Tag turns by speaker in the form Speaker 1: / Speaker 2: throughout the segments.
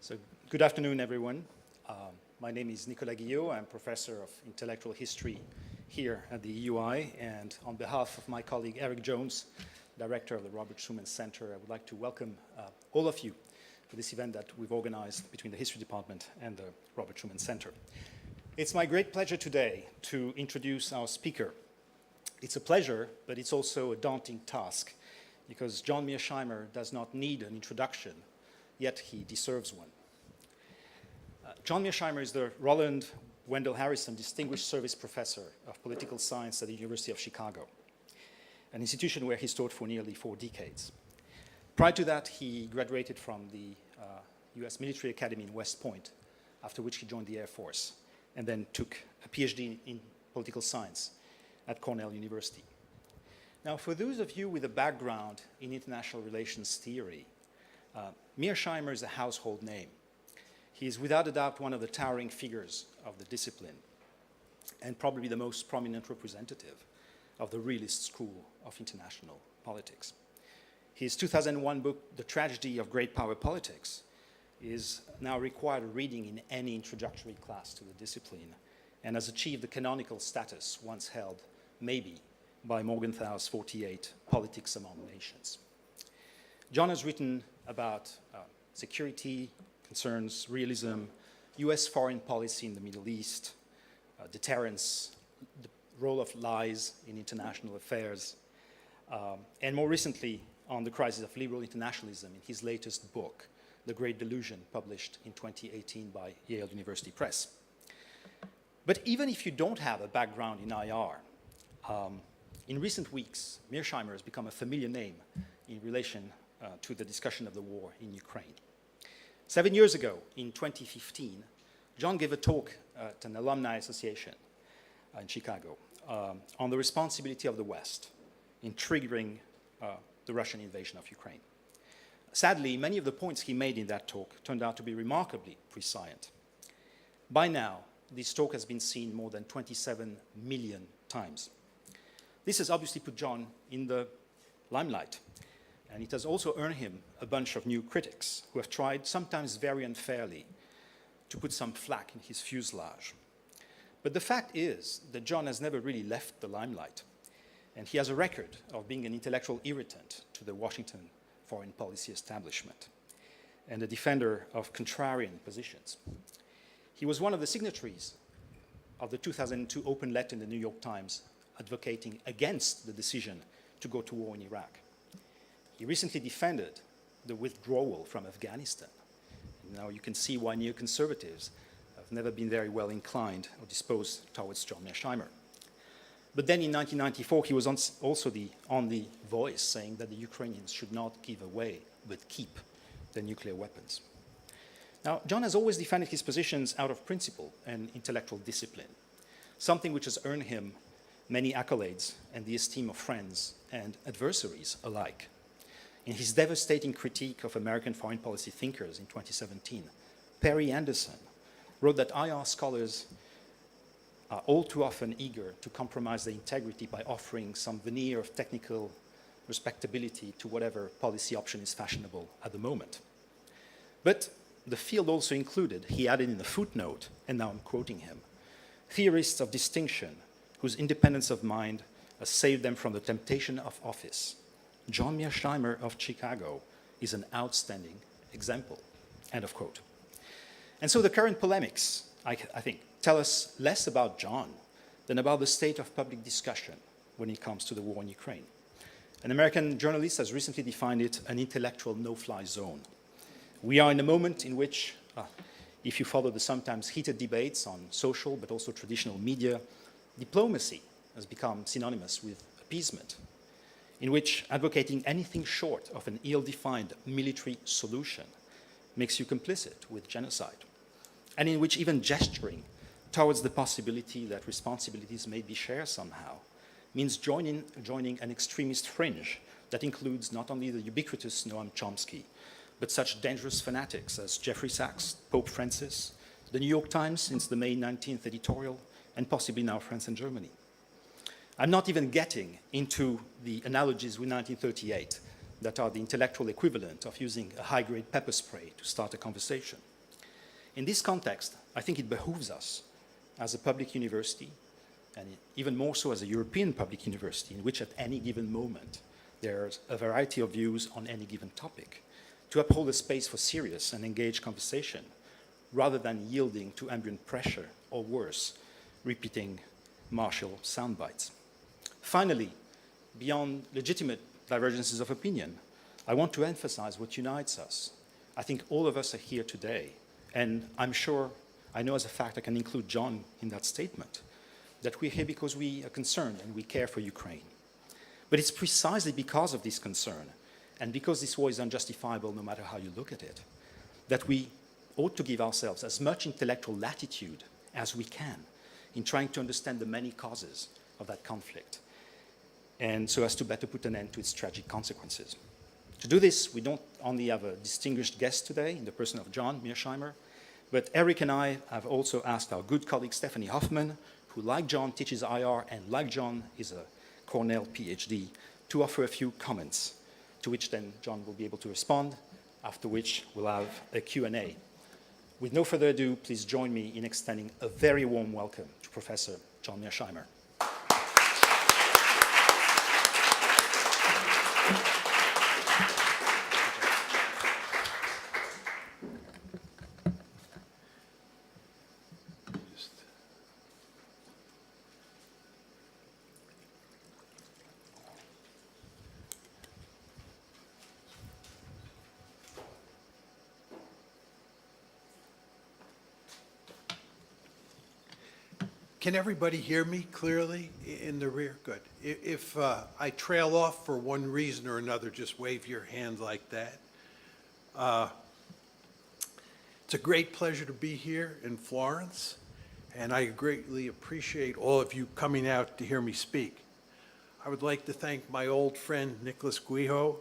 Speaker 1: So good afternoon, everyone. My name is Nicolas Guillot. I'm professor of intellectual history here at the EUI. And on behalf of my colleague Eric Jones, director of the Robert Schuman Center, I would like to welcome all of you to this event that we've organized between the History Department and the Robert Schuman Center. It's my great pleasure today to introduce our speaker. It's a pleasure, but it's also a daunting task, because John Mearsheimer does not need an introduction, yet he deserves one. John Mearsheimer is the Roland Wendell Harrison Distinguished Service Professor of Political Science at the University of Chicago, an institution where he's taught for nearly 4 decades. Prior to that, he graduated from the US Military Academy in West Point, after which he joined the Air Force, and then took a PhD in political science at Cornell University. Now, for those of you with a background in international relations theory, Mearsheimer is a household name. He is without a doubt one of the towering figures of the discipline, and probably the most prominent representative of the realist school of international politics. His 2001 book, The Tragedy of Great Power Politics, is now required reading in any introductory class to the discipline, and has achieved the canonical status once held, maybe, by Morgenthau's 48 Politics Among Nations. John has written about security concerns, realism, US foreign policy in the Middle East, deterrence, the role of lies in international affairs, and more recently on the crisis of liberal internationalism in his latest book, The Great Delusion, published in 2018 by Yale University Press. But even if you don't have a background in IR, in recent weeks, Mearsheimer has become a familiar name in relation to the discussion of the war in Ukraine. 7 years ago, in 2015, John gave a talk at an alumni association in Chicago on the responsibility of the West in triggering the Russian invasion of Ukraine. Sadly, many of the points he made in that talk turned out to be remarkably prescient. By now, this talk has been seen more than 27 million times. This has obviously put John in the limelight, and it has also earned him a bunch of new critics who have tried, sometimes very unfairly, to put some flack in his fuselage. But the fact is that John has never really left the limelight, and he has a record of being an intellectual irritant to the Washington foreign policy establishment and a defender of contrarian positions. He was one of the signatories of the 2002 open letter in the New York Times advocating against the decision to go to war in Iraq. He recently defended the withdrawal from Afghanistan. Now you can see why neoconservatives have never been very well inclined or disposed towards John Mearsheimer. But then in 1994, he was also the only voice saying that the Ukrainians should not give away, but keep their nuclear weapons. Now, John has always defended his positions out of principle and intellectual discipline, something which has earned him many accolades and the esteem of friends and adversaries alike. In his devastating critique of American foreign policy thinkers in 2017, Perry Anderson wrote that IR scholars are all too often eager to compromise their integrity by offering some veneer of technical respectability to whatever policy option is fashionable at the moment. But the field also included, he added in a footnote, and now I'm quoting him, theorists of distinction whose independence of mind has saved them from the temptation of office. John Mearsheimer of Chicago is an outstanding example, end of quote. And so the current polemics, I think, tell us less about John than about the state of public discussion when it comes to the war in Ukraine. An American journalist has recently defined it an intellectual no-fly zone. We are in a moment in which, if you follow the sometimes heated debates on social but also traditional media, diplomacy has become synonymous with appeasement, in which advocating anything short of an ill-defined military solution makes you complicit with genocide, and in which even gesturing towards the possibility that responsibilities may be shared somehow means joining an extremist fringe that includes not only the ubiquitous Noam Chomsky, but such dangerous fanatics as Jeffrey Sachs, Pope Francis, the New York Times since the May 19th editorial, and possibly now France and Germany. I'm not even getting into the analogies with 1938 that are the intellectual equivalent of using a high-grade pepper spray to start a conversation. In this context, I think it behooves us as a public university, and even more so as a European public university, in which at any given moment there's a variety of views on any given topic, to uphold a space for serious and engaged conversation, rather than yielding to ambient pressure, or worse, repeating martial sound bites. Finally, beyond legitimate divergences of opinion, I want to emphasize what unites us. I think all of us are here today, and I'm sure, I know as a fact I can include John in that statement, that we're here because we are concerned and we care for Ukraine. But it's precisely because of this concern, and because this war is unjustifiable no matter how you look at it, that we ought to give ourselves as much intellectual latitude as we can in trying to understand the many causes of that conflict, and so as to better put an end to its tragic consequences. To do this, we don't only have a distinguished guest today in the person of John Mearsheimer, but Eric and I have also asked our good colleague Stephanie Hoffman, who, like John, teaches IR and, like John, is a Cornell PhD, to offer a few comments, to which then John will be able to respond, after which we'll have a Q&A. With no further ado, please join me in extending a very warm welcome to Professor John Mearsheimer.
Speaker 2: Can everybody hear me clearly in the rear? Good. If I trail off for one reason or another, just wave your hand like that. It's a great pleasure to be here in Florence, and I greatly appreciate all of you coming out to hear me speak. I would like to thank my old friend Nicholas Guijo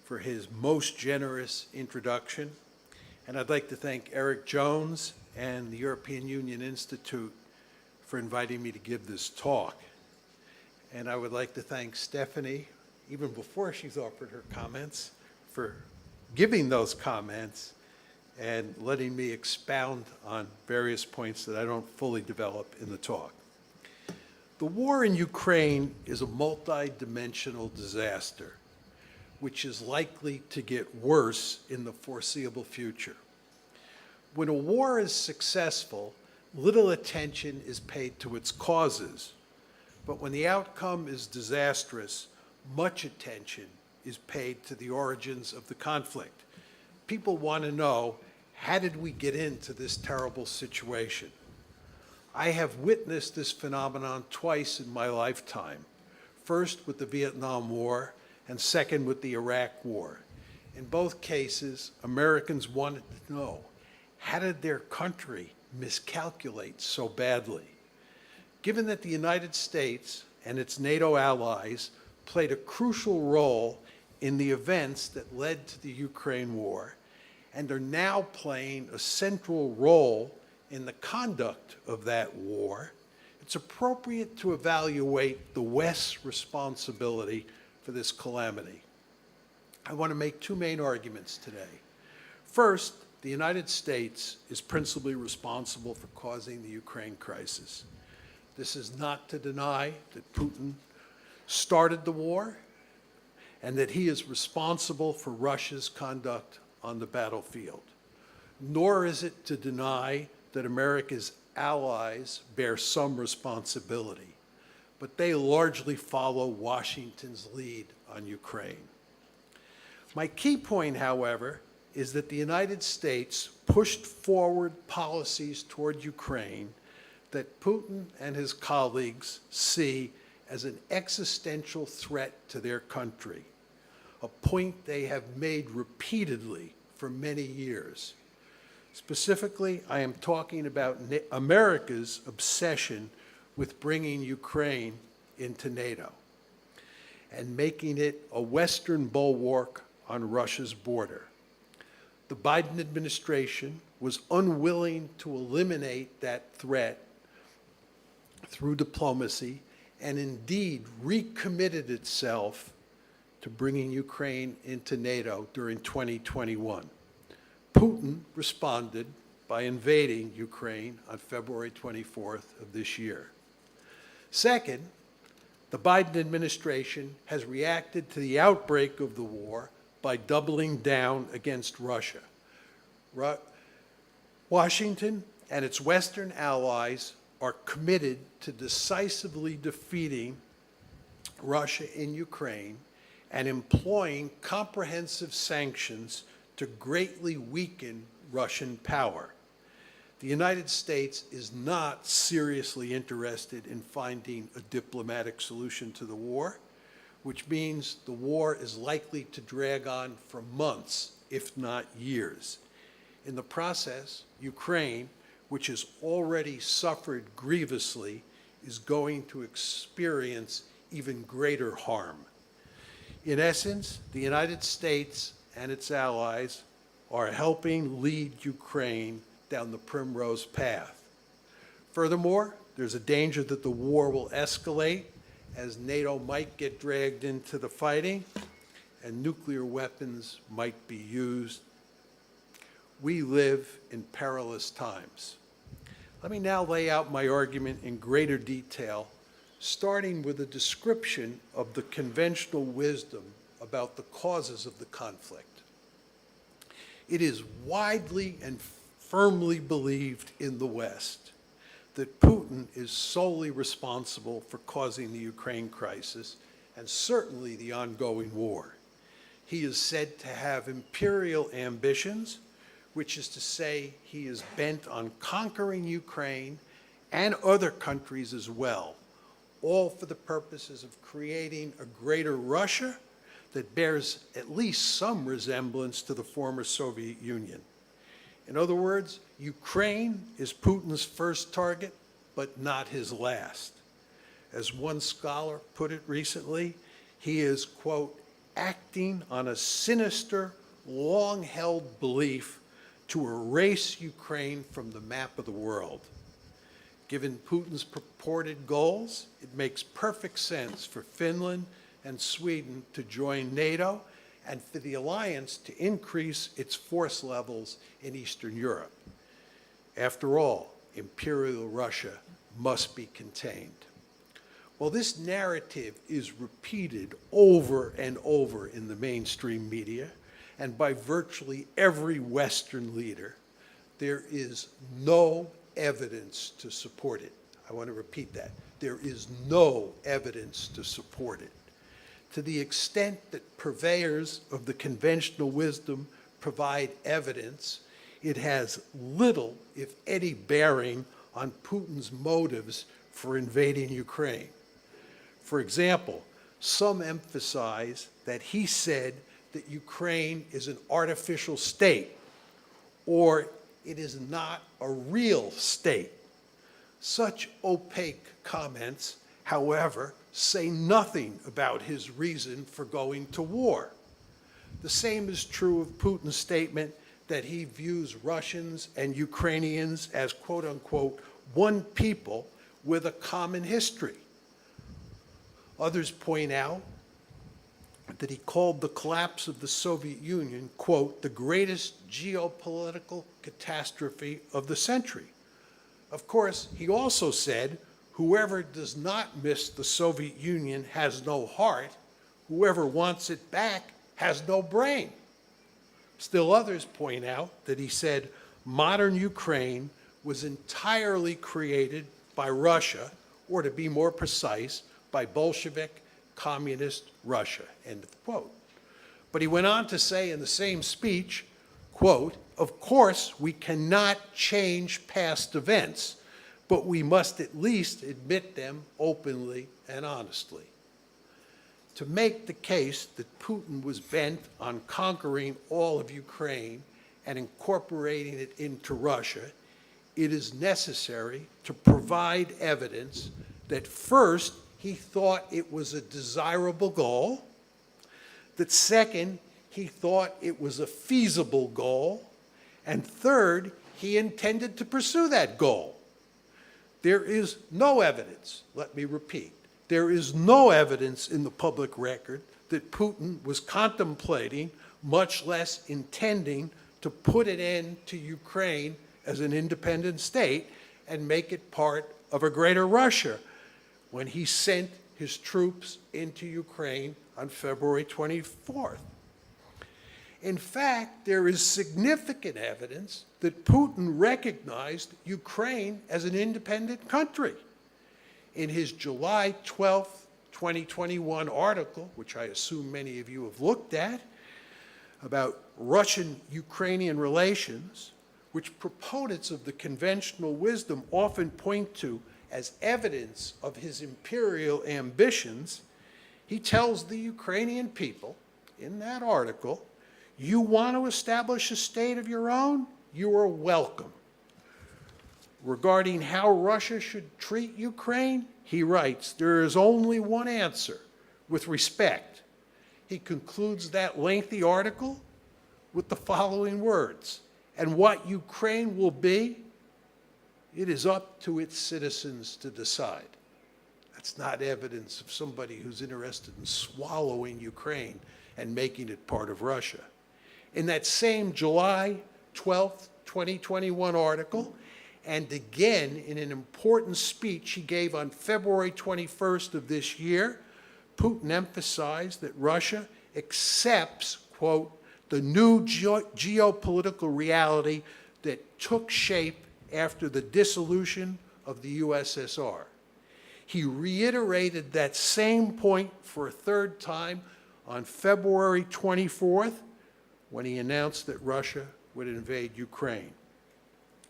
Speaker 2: for his most generous introduction, and I'd like to thank Eric Jones and the European Union Institute for inviting me to give this talk. And I would like to thank Stephanie, even before she's offered her comments, for giving those comments and letting me expound on various points that I don't fully develop in the talk. The war in Ukraine is a multi-dimensional disaster, which is likely to get worse in the foreseeable future. When a war is successful, little attention is paid to its causes, but when the outcome is disastrous, much attention is paid to the origins of the conflict. People want to know, how did we get into this terrible situation? I have witnessed this phenomenon twice in my lifetime, first with the Vietnam War and second with the Iraq War. In both cases, Americans wanted to know, how did their country miscalculate so badly? Given that the United States and its NATO allies played a crucial role in the events that led to the Ukraine war and are now playing a central role in the conduct of that war, it's appropriate to evaluate the West's responsibility for this calamity. I want to make two main arguments today. First, the United States is principally responsible for causing the Ukraine crisis. This is not to deny that Putin started the war and that he is responsible for Russia's conduct on the battlefield. Nor is it to deny that America's allies bear some responsibility, but they largely follow Washington's lead on Ukraine. My key point, however, is that the United States pushed forward policies toward Ukraine that Putin and his colleagues see as an existential threat to their country, a point they have made repeatedly for many years. Specifically, I am talking about America's obsession with bringing Ukraine into NATO and making it a Western bulwark on Russia's border. The Biden administration was unwilling to eliminate that threat through diplomacy and indeed recommitted itself to bringing Ukraine into NATO during 2021. Putin responded by invading Ukraine on February 24th of this year. Second, the Biden administration has reacted to the outbreak of the war by doubling down against Russia. Washington and its Western allies are committed to decisively defeating Russia in Ukraine and employing comprehensive sanctions to greatly weaken Russian power. The United States is not seriously interested in finding a diplomatic solution to the war, which means the war is likely to drag on for months, if not years. In the process, Ukraine, which has already suffered grievously, is going to experience even greater harm. In essence, the United States and its allies are helping lead Ukraine down the primrose path. Furthermore, there's a danger that the war will escalate as NATO might get dragged into the fighting and nuclear weapons might be used. We live in perilous times. Let me now lay out my argument in greater detail, starting with a description of the conventional wisdom about the causes of the conflict. It is widely and firmly believed in the West that Putin is solely responsible for causing the Ukraine crisis and certainly the ongoing war. He is said to have imperial ambitions, which is to say he is bent on conquering Ukraine and other countries as well, all for the purposes of creating a greater Russia that bears at least some resemblance to the former Soviet Union. In other words, Ukraine is Putin's first target, but not his last. As one scholar put it recently, he is, quote, acting on a sinister, long-held belief to erase Ukraine from the map of the world. Given Putin's purported goals, it makes perfect sense for Finland and Sweden to join NATO and for the alliance to increase its force levels in Eastern Europe. After all, Imperial Russia must be contained. Well, this narrative is repeated over and over in the mainstream media and by virtually every Western leader. There is no evidence to support it. I want to repeat that. There is no evidence to support it. To the extent that purveyors of the conventional wisdom provide evidence, it has little, if any, bearing on Putin's motives for invading Ukraine. For example, some emphasize that he said that Ukraine is an artificial state, or it is not a real state. Such opaque comments, however, say nothing about his reason for going to war. The same is true of Putin's statement that he views Russians and Ukrainians as, quote unquote, one people with a common history. Others point out that he called the collapse of the Soviet Union, quote, the greatest geopolitical catastrophe of the century. Of course, he also said, whoever does not miss the Soviet Union has no heart. Whoever wants it back has no brain. Still others point out that he said modern Ukraine was entirely created by Russia, or to be more precise, by Bolshevik communist Russia, end of quote. But he went on to say in the same speech, quote, of course, we cannot change past events, but we must at least admit them openly and honestly. To make the case that Putin was bent on conquering all of Ukraine and incorporating it into Russia, it is necessary to provide evidence that first, he thought it was a desirable goal, that second, he thought it was a feasible goal, and third, he intended to pursue that goal. There is no evidence, let me repeat, there is no evidence in the public record that Putin was contemplating, much less intending, to put an end to Ukraine as an independent state and make it part of a greater Russia when he sent his troops into Ukraine on February 24th. In fact, there is significant evidence that Putin recognized Ukraine as an independent country. In his July 12, 2021 article, which I assume many of you have looked at, about Russian-Ukrainian relations, which proponents of the conventional wisdom often point to as evidence of his imperial ambitions, he tells the Ukrainian people in that article, "You want to establish a state of your own? You are welcome." Regarding how Russia should treat Ukraine, he writes, "There is only one answer, with respect." He concludes that lengthy article with the following words, "And what Ukraine will be, it is up to its citizens to decide." That's not evidence of somebody who's interested in swallowing Ukraine and making it part of Russia. In that same July 12th, 2021 article, and again in an important speech he gave on February 21st of this year, Putin emphasized that Russia accepts, quote, "the new geopolitical reality that took shape after the dissolution of the USSR. He reiterated that same point for a third time on February 24th when he announced that Russia would invade Ukraine.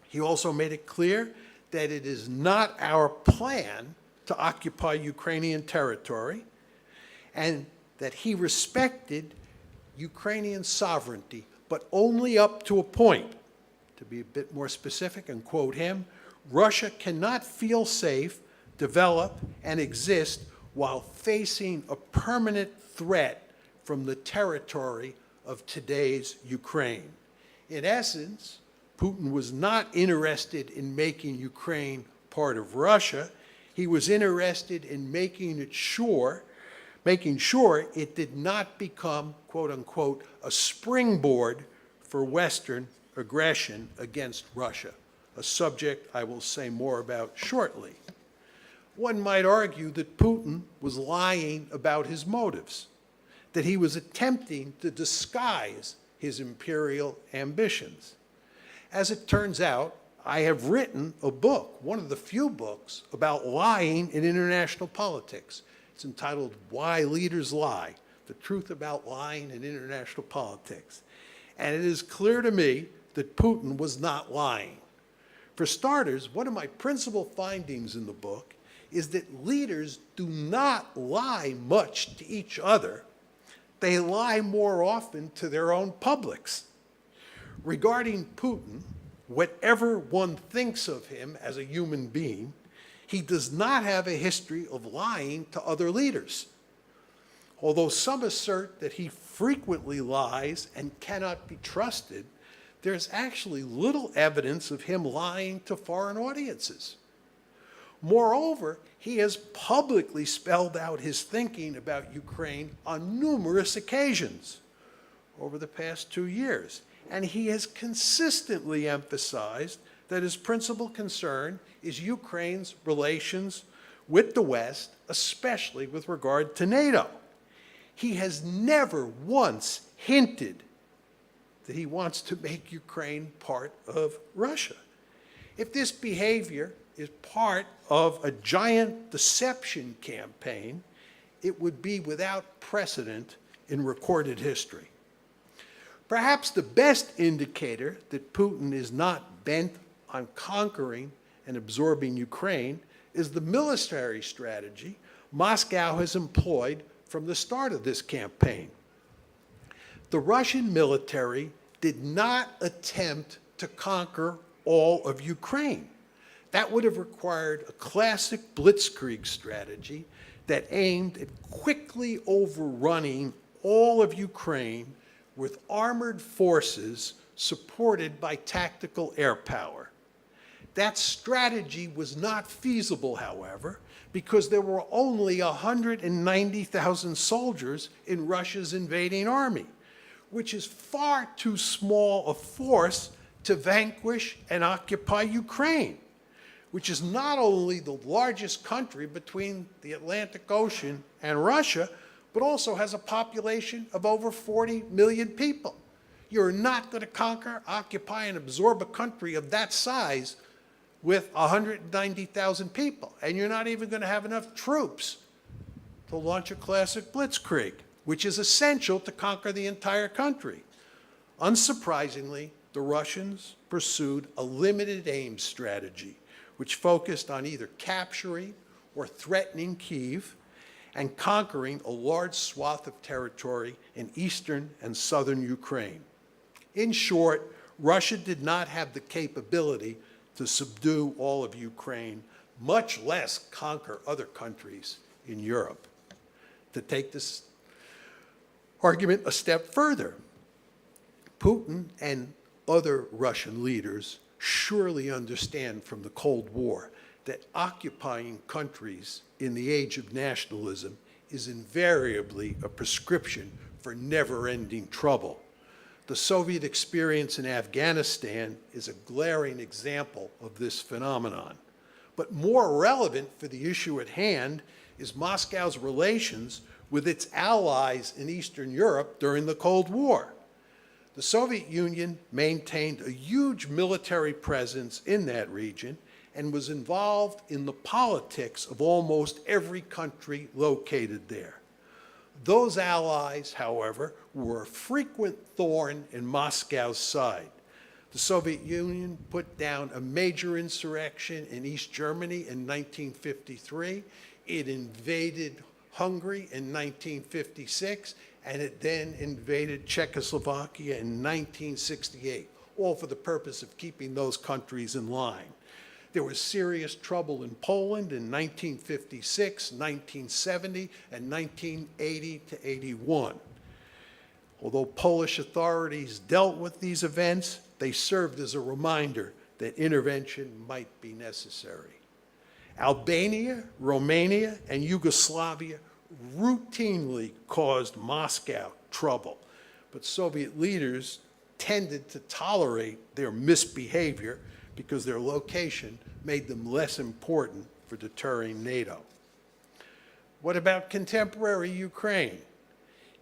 Speaker 2: He also made it clear that it is not our plan to occupy Ukrainian territory and that he respected Ukrainian sovereignty, but only up to a point. To be a bit more specific and quote him, "Russia cannot feel safe, develop, and exist while facing a permanent threat from the territory of today's Ukraine." In essence, Putin was not interested in making Ukraine part of Russia. He was interested in making sure it did not become, quote unquote, a springboard for Western aggression against Russia, a subject I will say more about shortly. One might argue that Putin was lying about his motives, that he was attempting to disguise his imperial ambitions. As it turns out, I have written a book, one of the few books, about lying in international politics. It's entitled "Why Leaders Lie: The Truth About Lying in International Politics." And it is clear to me that Putin was not lying. For starters, one of my principal findings in the book is that leaders do not lie much to each other. They lie more often to their own publics. Regarding Putin, whatever one thinks of him as a human being, he does not have a history of lying to other leaders. Although some assert that he frequently lies and cannot be trusted, there's actually little evidence of him lying to foreign audiences. Moreover, he has publicly spelled out his thinking about Ukraine on numerous occasions over the past 2 years, and he has consistently emphasized that his principal concern is Ukraine's relations with the West, especially with regard to NATO. He has never once hinted that he wants to make Ukraine part of Russia. If this behavior is part of a giant deception campaign, it would be without precedent in recorded history. Perhaps the best indicator that Putin is not bent on conquering and absorbing Ukraine is the military strategy Moscow has employed from the start of this campaign. The Russian military did not attempt to conquer all of Ukraine. That would have required a classic blitzkrieg strategy that aimed at quickly overrunning all of Ukraine with armored forces supported by tactical air power. That strategy was not feasible, however, because there were only 190,000 soldiers in Russia's invading army, which is far too small a force to vanquish and occupy Ukraine, which is not only the largest country between the Atlantic Ocean and Russia, but also has a population of over 40 million people. You're not going to conquer, occupy, and absorb a country of that size with 190,000 people. And you're not even going to have enough troops to launch a classic blitzkrieg, which is essential to conquer the entire country. Unsurprisingly, the Russians pursued a limited aim strategy, which focused on either capturing or threatening Kyiv and conquering a large swath of territory in eastern and southern Ukraine. In short, Russia did not have the capability to subdue all of Ukraine, much less conquer other countries in Europe. To take this argument a step further, Putin and other Russian leaders surely understand from the Cold War that occupying countries in the age of nationalism is invariably a prescription for never-ending trouble. The Soviet experience in Afghanistan is a glaring example of this phenomenon. But more relevant for the issue at hand is Moscow's relations with its allies in Eastern Europe during the Cold War. The Soviet Union maintained a huge military presence in that region and was involved in the politics of almost every country located there. Those allies, however, were a frequent thorn in Moscow's side. The Soviet Union put down a major insurrection in East Germany in 1953. It invaded Hungary in 1956, and it then invaded Czechoslovakia in 1968, all for the purpose of keeping those countries in line. There was serious trouble in Poland in 1956, 1970, and 1980 to 81. Although Polish authorities dealt with these events, they served as a reminder that intervention might be necessary. Albania, Romania, and Yugoslavia routinely caused Moscow trouble, but Soviet leaders tended to tolerate their misbehavior because their location made them less important for deterring NATO. What about contemporary Ukraine?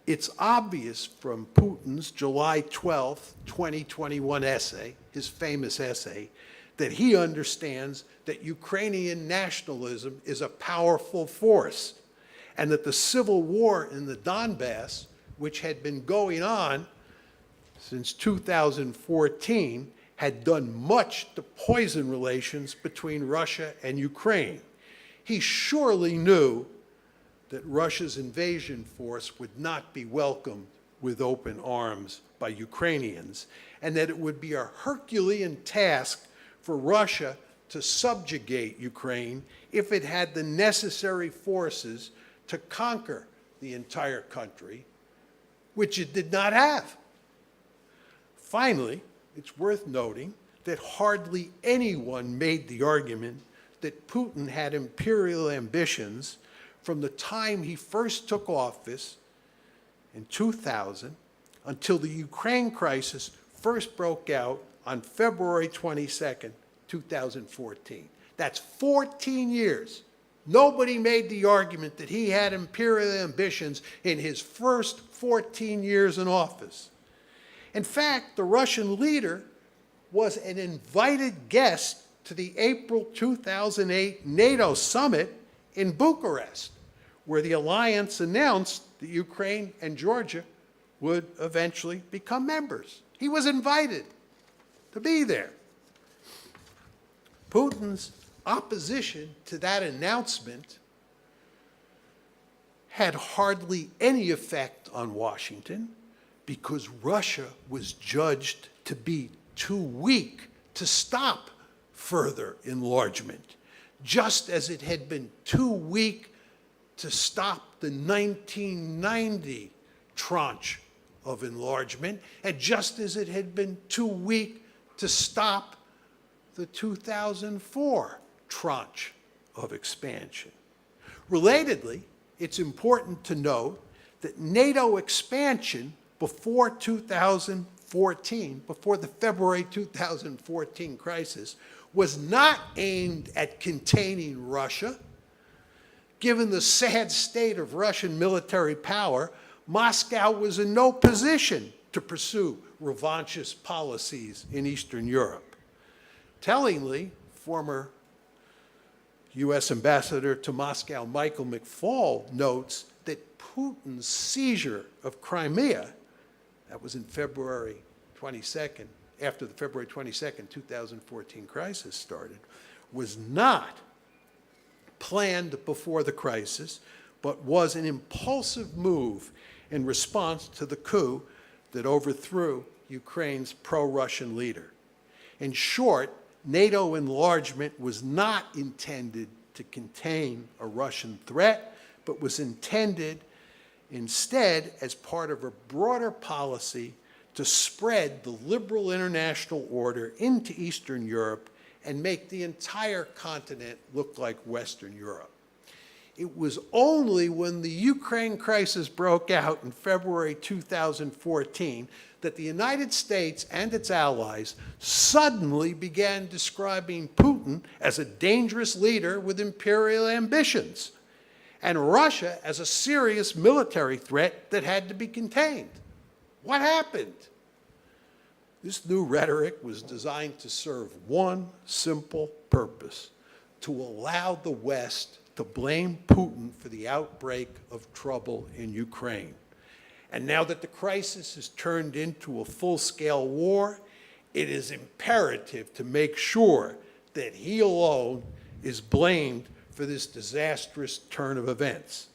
Speaker 2: It's obvious from Putin's July 12, 2021 essay, his famous essay, that he understands that Ukrainian nationalism is a powerful force, and that the civil war in the Donbass, which had been going on since 2014, had done much to poison relations between Russia and Ukraine. He surely knew that Russia's invasion force would not be welcomed with open arms by Ukrainians, and that it would be a Herculean task for Russia to subjugate Ukraine if it had the necessary forces to conquer the entire country, which it did not have. Finally, it's worth noting that hardly anyone made the argument that Putin had imperial ambitions from the time he first took office in 2000 until the Ukraine crisis first broke out on February 22nd, 2014. That's 14 years. Nobody made the argument that he had imperial ambitions in his first 14 years in office. In fact, the Russian leader was an invited guest to the April 2008 NATO summit in Bucharest, where the alliance announced that Ukraine and Georgia would eventually become members. He was invited to be there. Putin's opposition to that announcement had hardly any effect on Washington because Russia was judged to be too weak to stop further enlargement, just as it had been too weak to stop the 1990 tranche of enlargement, and just as it had been too weak to stop the 2004 tranche of expansion. Relatedly, it's important to note that NATO expansion before 2004 2014, before the February 2014 crisis, was not aimed at containing Russia. Given the sad state of Russian military power, Moscow was in no position to pursue revanchist policies in Eastern Europe. Tellingly, former U.S. Ambassador to Moscow Michael McFaul notes that Putin's seizure of Crimea, that was in February 22nd, after the February 22nd, 2014 crisis started, was not planned before the crisis, but was an impulsive move in response to the coup that overthrew Ukraine's pro-Russian leader. In short, NATO enlargement was not intended to contain a Russian threat, but was intended instead as part of a broader policy to spread the liberal international order into Eastern Europe and make the entire continent look like Western Europe. It was only when the Ukraine crisis broke out in February 2014 that the United States and its allies suddenly began describing Putin as a dangerous leader with imperial ambitions, and Russia as a serious military threat that had to be contained. What happened? This new rhetoric was designed to serve one simple purpose: to allow the West to blame Putin for the outbreak of trouble in Ukraine. And now that the crisis has turned into a full-scale war, it is imperative to make sure that he alone is blamed for this disastrous turn of events.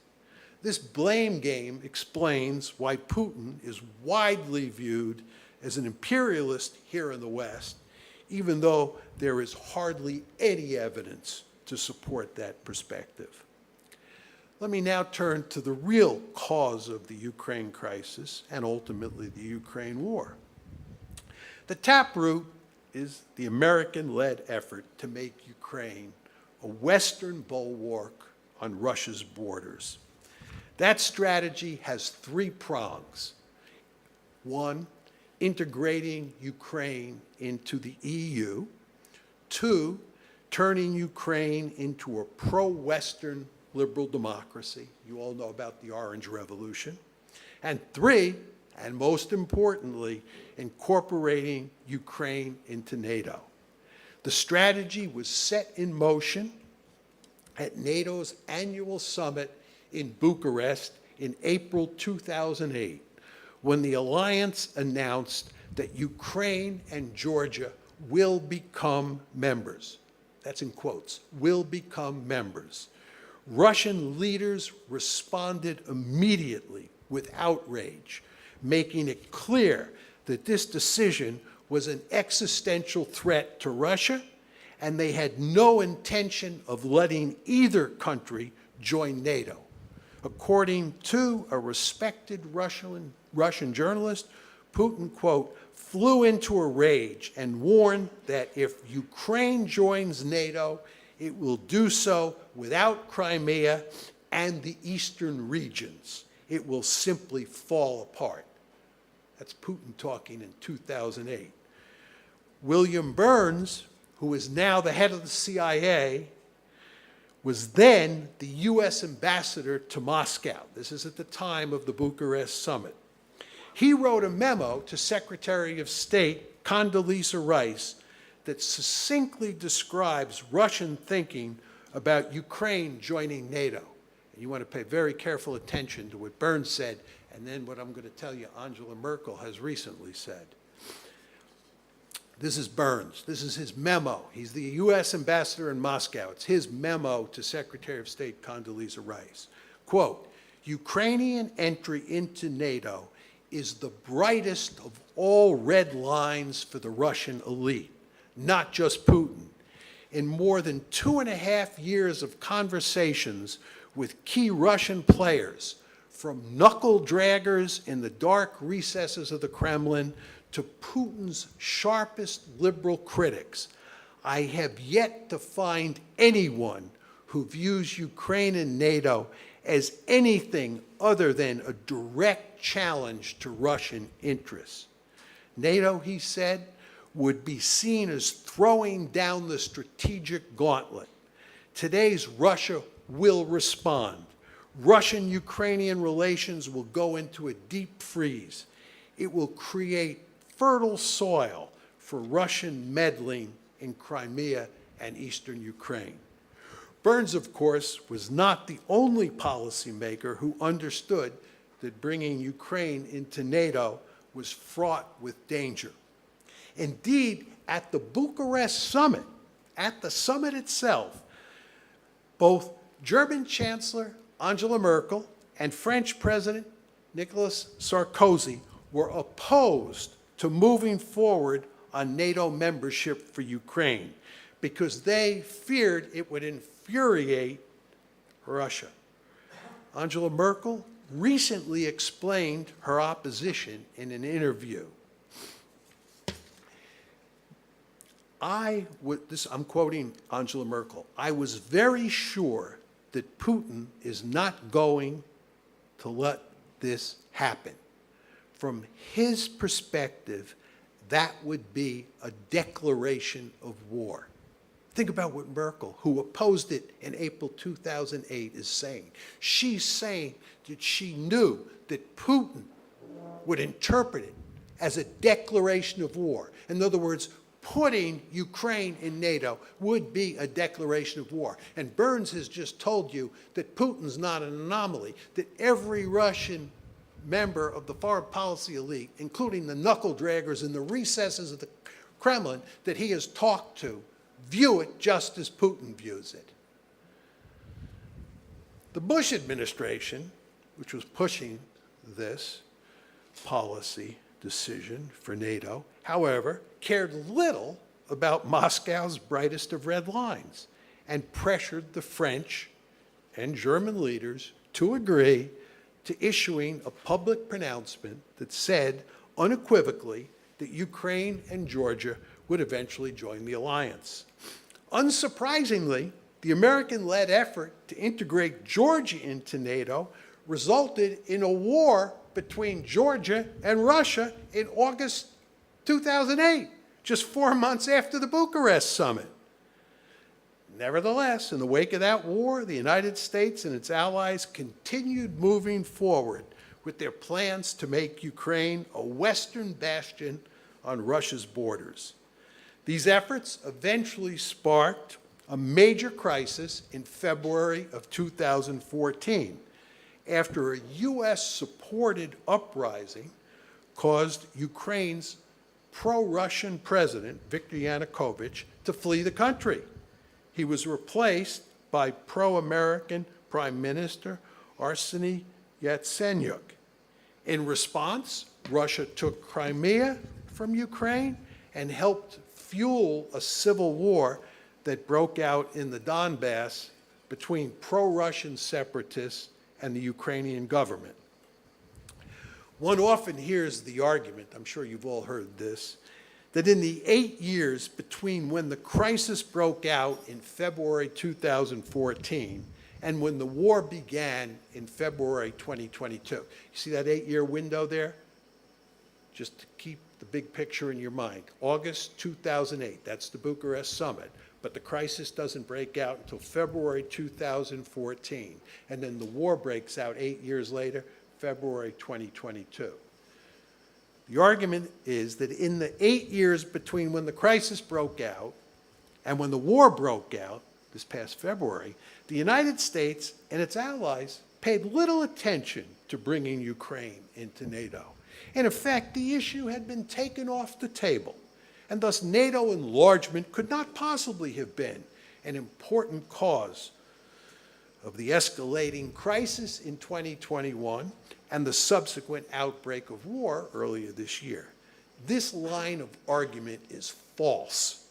Speaker 2: This blame game explains why Putin is widely viewed as an imperialist here in the West, even though there is hardly any evidence to support that perspective. Let me now turn to the real cause of the Ukraine crisis and ultimately the Ukraine war. The taproot is the American-led effort to make Ukraine a Western bulwark on Russia's borders. That strategy has three prongs. One, integrating Ukraine into the EU. Two, turning Ukraine into a pro-Western liberal democracy. You all know about the Orange Revolution. And three, and most importantly, incorporating Ukraine into NATO. The strategy was set in motion at NATO's annual summit in Bucharest in April 2008, when the alliance announced that Ukraine and Georgia will become members. That's in quotes, will become members. Russian leaders responded immediately with outrage, making it clear that this decision was an existential threat to Russia, and they had no intention of letting either country join NATO. According to a respected Russian journalist, Putin, quote, flew into a rage and warned that if Ukraine joins NATO, it will do so without Crimea and the eastern regions. It will simply fall apart. That's Putin talking in 2008. William Burns, who is now the head of the CIA, was then the U.S. ambassador to Moscow. This is at the time of the Bucharest summit. He wrote a memo to Secretary of State Condoleezza Rice that succinctly describes Russian thinking about Ukraine joining NATO. And you want to pay very careful attention to what Burns said, and then what I'm going to tell you Angela Merkel has recently said. This is Burns. This is his memo. He's the U.S. ambassador in Moscow. It's his memo to Secretary of State Condoleezza Rice. Quote, Ukrainian entry into NATO is the brightest of all red lines for the Russian elite, not just Putin. In more than 2.5 years of conversations with key Russian players, from knuckle draggers in the dark recesses of the Kremlin to Putin's sharpest liberal critics, I have yet to find anyone who views Ukraine and NATO as anything other than a direct challenge to Russian interests. NATO, he said, would be seen as throwing down the strategic gauntlet. Today's Russia will respond. Russian-Ukrainian relations will go into a deep freeze. It will create fertile soil for Russian meddling in Crimea and eastern Ukraine. Burns, of course, was not the only policymaker who understood that bringing Ukraine into NATO was fraught with danger. Indeed, at the Bucharest summit, at the summit itself, both German Chancellor Angela Merkel and French President Nicolas Sarkozy were opposed to moving forward on NATO membership for Ukraine because they feared it would infuriate Russia. Angela Merkel recently explained her opposition in an interview. I'm quoting Angela Merkel, "I was very sure that Putin is not going to let this happen. From his perspective, that would be a declaration of war." Think about what Merkel, who opposed it in April 2008, is saying. She's saying that she knew that Putin would interpret it as a declaration of war. In other words, putting Ukraine in NATO would be a declaration of war. And Burns has just told you that Putin's not an anomaly, that every Russian member of the foreign policy elite, including the knuckle draggers in the recesses of the Kremlin that he has talked to, view it just as Putin views it. The Bush administration, which was pushing this policy decision for NATO, however, cared little about Moscow's brightest of red lines and pressured the French and German leaders to agree to issuing a public pronouncement that said unequivocally that Ukraine and Georgia would eventually join the alliance. Unsurprisingly, the American-led effort to integrate Georgia into NATO resulted in a war between Georgia and Russia in August 2008, just 4 months after the Bucharest summit. Nevertheless, in the wake of that war, the United States and its allies continued moving forward with their plans to make Ukraine a Western bastion on Russia's borders. These efforts eventually sparked a major crisis in February of 2014, after a US-supported uprising caused Ukraine's pro-Russian president, Viktor Yanukovych, to flee the country. He was replaced by pro-American Prime Minister Arseniy Yatsenyuk. In response, Russia took Crimea from Ukraine and helped fuel a civil war that broke out in the Donbass between pro-Russian separatists and the Ukrainian government. One often hears the argument, I'm sure you've all heard this, that in the 8 years between when the crisis broke out in February 2014 and when the war began in February 2022. You see that 8-year window there? Just to keep the big picture in your mind. August 2008, that's the Bucharest summit. But the crisis doesn't break out until February 2014. And then the war breaks out 8 years later, February 2022. The argument is that in the 8 years between when the crisis broke out and when the war broke out, this past February, the United States and its allies paid little attention to bringing Ukraine into NATO. In effect, the issue had been taken off the table, and thus NATO enlargement could not possibly have been an important cause of the escalating crisis in 2021 and the subsequent outbreak of war earlier this year. This line of argument is false.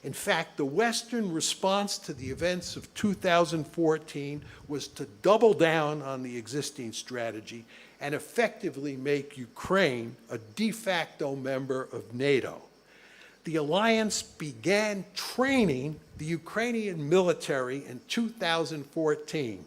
Speaker 2: In fact, the Western response to the events of 2014 was to double down on the existing strategy and effectively make Ukraine a de facto member of NATO. The alliance began training the Ukrainian military in 2014,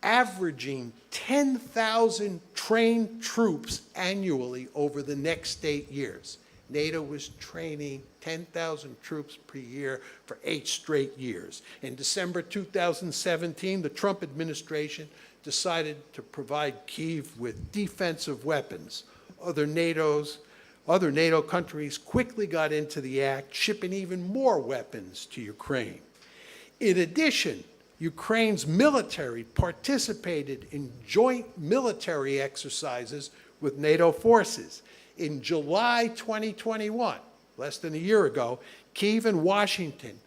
Speaker 2: averaging 10,000 train troops annually over the next 8 years. NATO was training 10,000 troops per year for 8 straight years. In December 2017, the Trump administration decided to provide Kyiv with defensive weapons. Other NATO countries quickly got into the act, shipping even more weapons to Ukraine. In addition, Ukraine's military participated in joint military exercises with NATO forces. In July 2021, less than a year ago, Kyiv and Washington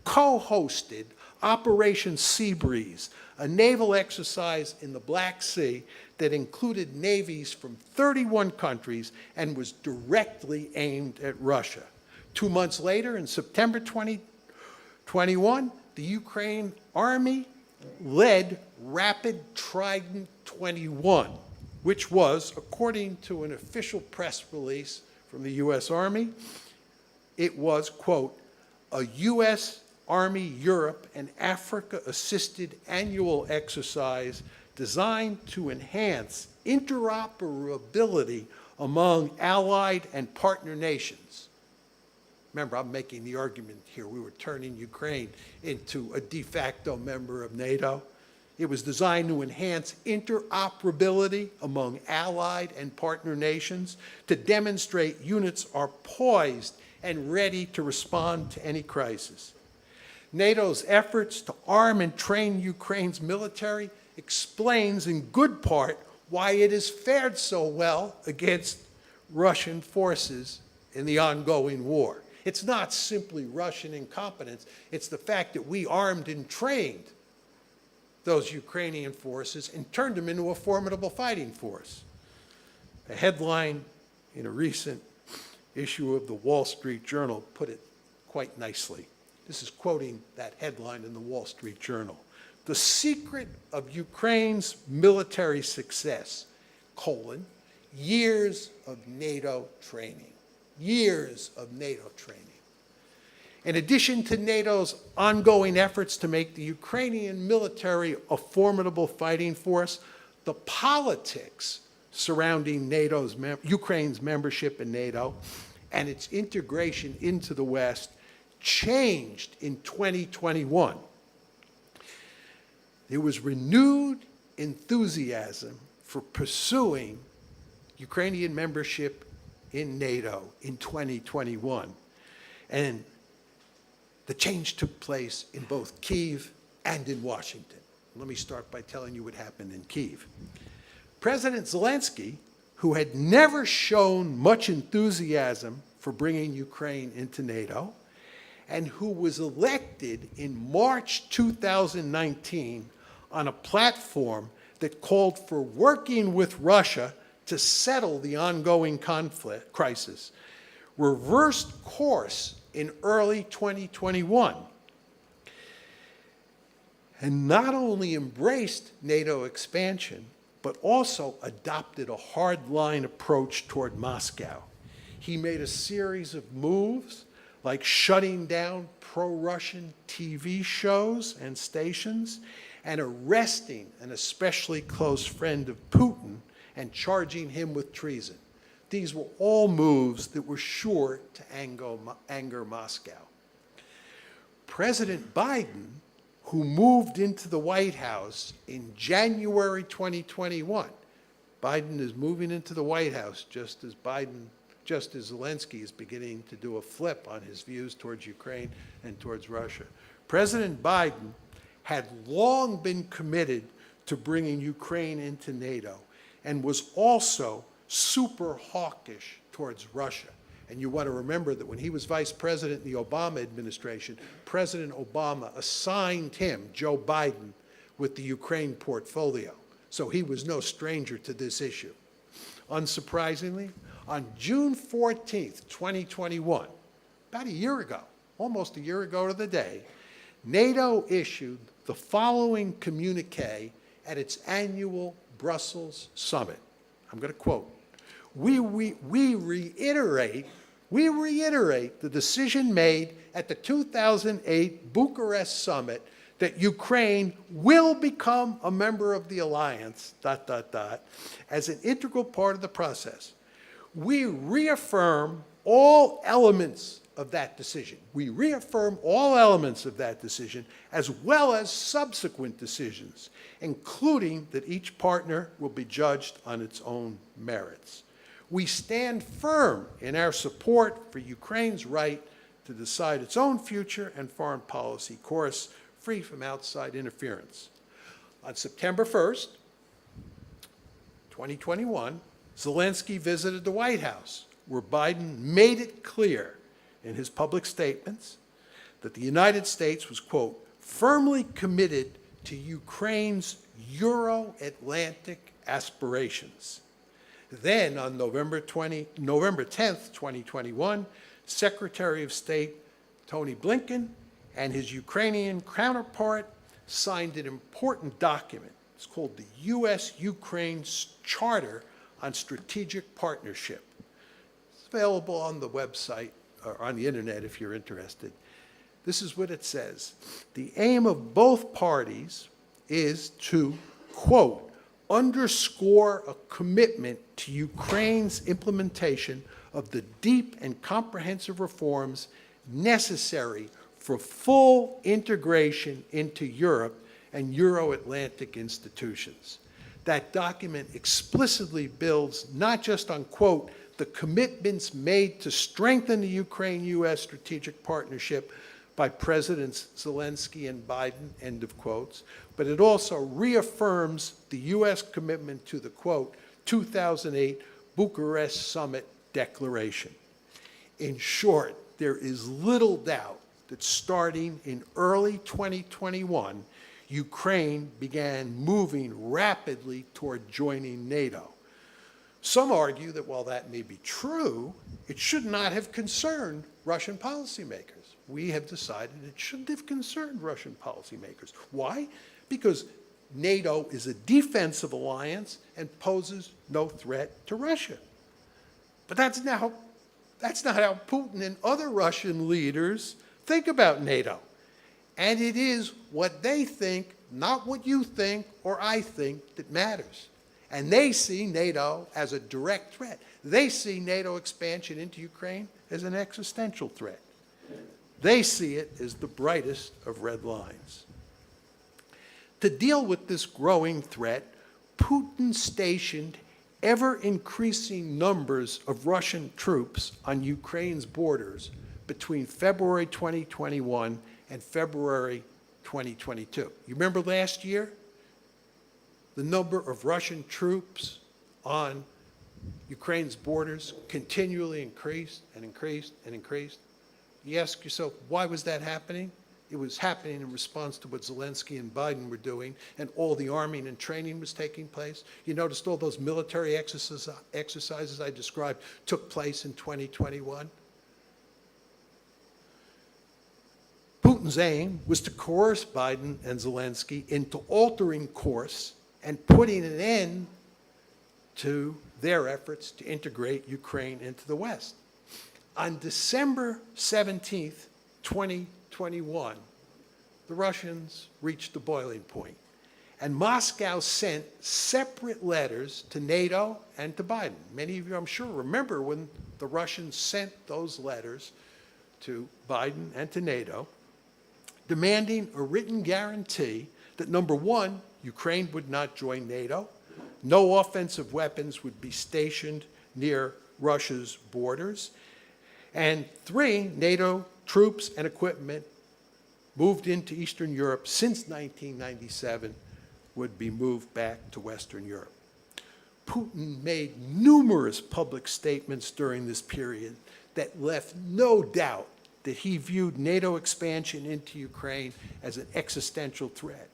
Speaker 2: co-hosted Operation Seabreeze, a naval exercise in the Black Sea that included navies from 31 countries and was directly aimed at Russia. 2 months later, in September 2021, the Ukraine Army led Rapid Trident 21, which was, according to an official press release from the U.S. Army, it was, quote, a U.S. Army Europe and Africa-assisted annual exercise designed to enhance interoperability among allied and partner nations. Remember, I'm making the argument here we were turning Ukraine into a de facto member of NATO. It was designed to enhance interoperability among allied and partner nations to demonstrate units are poised and ready to respond to any crisis. NATO's efforts to arm and train Ukraine's military explains in good part why it has fared so well against Russian forces in the ongoing war. It's not simply Russian incompetence, it's the fact that we armed and trained those Ukrainian forces and turned them into a formidable fighting force. A headline in a recent issue of the Wall Street Journal put it quite nicely. This is quoting that headline in the Wall Street Journal. The secret of Ukraine's military success, years of NATO training. Years of NATO training. In addition to NATO's ongoing efforts to make the Ukrainian military a formidable fighting force, the politics surrounding Ukraine's membership in NATO and its integration into the West changed in 2021. There was renewed enthusiasm for pursuing Ukrainian membership in NATO in 2021. And the change took place in both Kyiv and in Washington. Let me start by telling you what happened in Kyiv. President Zelensky, who had never shown much enthusiasm for bringing Ukraine into NATO, and who was elected in March 2019 on a platform that called for working with Russia to settle the ongoing crisis, reversed course in early 2021 and not only embraced NATO expansion, but also adopted a hardline approach toward Moscow. He made a series of moves like shutting down pro-Russian TV shows and stations and arresting an especially close friend of Putin and charging him with treason. These were all moves that were sure to anger Moscow. President Biden, who moved into the White House in January 2021, Biden is moving into the White House just as Zelensky is beginning to do a flip on his views towards Ukraine and towards Russia. President Biden had long been committed to bringing Ukraine into NATO and was also super hawkish towards Russia. And you want to remember that when he was vice president in the Obama administration, President Obama assigned him, Joe Biden, with the Ukraine portfolio. So he was no stranger to this issue. Unsurprisingly, on June 14th, 2021, about a year ago, almost a year ago to the day, NATO issued the following communique at its annual Brussels summit. I'm going to quote, we reiterate the decision made at the 2008 Bucharest summit that Ukraine will become a member of the alliance, ... as an integral part of the process. We reaffirm all elements of that decision. We reaffirm all elements of that decision, as well as subsequent decisions, including that each partner will be judged on its own merits. We stand firm in our support for Ukraine's right to decide its own future and foreign policy course, free from outside interference. On September 1st, 2021, Zelensky visited the White House, where Biden made it clear in his public statements that the United States was, quote, firmly committed to Ukraine's Euro-Atlantic aspirations. Then, on November 10th, 2021, Secretary of State Tony Blinken and his Ukrainian counterpart signed an important document. It's called the U.S.-Ukraine Charter on Strategic Partnership. It's available on the website or on the internet if you're interested. This is what it says. The aim of both parties is to, quote, underscore a commitment to Ukraine's implementation of the deep and comprehensive reforms necessary for full integration into Europe and Euro-Atlantic institutions. That document explicitly builds not just on, quote, the commitments made to strengthen the Ukraine-U.S. strategic partnership by Presidents Zelensky and Biden, end of quotes, but it also reaffirms the U.S. commitment to the, quote, 2008 Bucharest Summit Declaration. In short, there is little doubt that starting in early 2021, Ukraine began moving rapidly toward joining NATO. Some argue that while that may be true, it should not have concerned Russian policymakers. We have decided it shouldn't have concerned Russian policymakers. Why? Because NATO is a defensive alliance and poses no threat to Russia. But that's not how Putin and other Russian leaders think about NATO. And it is what they think, not what you think or I think, that matters. And they see NATO as a direct threat. They see NATO expansion into Ukraine as an existential threat. They see it as the brightest of red lines. To deal with this growing threat, Putin stationed ever-increasing numbers of Russian troops on Ukraine's borders between February 2021 and February 2022. You remember last year? The number of Russian troops on Ukraine's borders continually increased and increased and increased. You ask yourself, why was that happening? It was happening in response to what Zelensky and Biden were doing, and all the arming and training was taking place. You noticed all those military exercises I described took place in 2021. Putin's aim was to coerce Biden and Zelensky into altering course and putting an end to their efforts to integrate Ukraine into the West. On December 17th, 2021, the Russians reached the boiling point, and Moscow sent separate letters to NATO and to Biden. Many of you, I'm sure, remember when the Russians sent those letters to Biden and to NATO, demanding a written guarantee that, number one, Ukraine would not join NATO, no offensive weapons would be stationed near Russia's borders, and three, NATO troops and equipment moved into Eastern Europe since 1997 would be moved back to Western Europe. Putin made numerous public statements during this period that left no doubt that he viewed NATO expansion into Ukraine as an existential threat.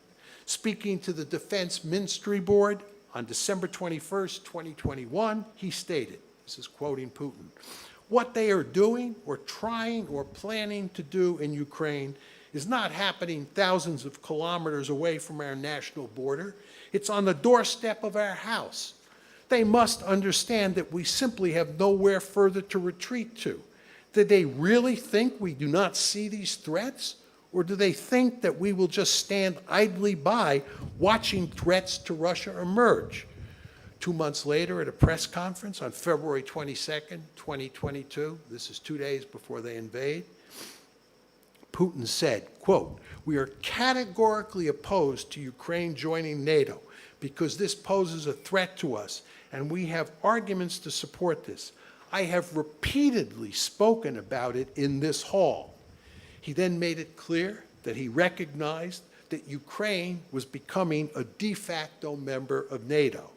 Speaker 2: Speaking to the Defense Ministry Board on December 21st, 2021, he stated, this is quoting Putin, "What they are doing or trying or planning to do in Ukraine is not happening thousands of kilometers away from our national border. It's on the doorstep of our house. They must understand that we simply have nowhere further to retreat to. Do they really think we do not see these threats? Or do they think that we will just stand idly by watching threats to Russia emerge? 2 months later, at a press conference on February 22nd, 2022, this is 2 days before they invade, Putin said, quote, "We are categorically opposed to Ukraine joining NATO because this poses a threat to us, and we have arguments to support this. I have repeatedly spoken about it in this hall." He then made it clear that he recognized that Ukraine was becoming a de facto member of NATO.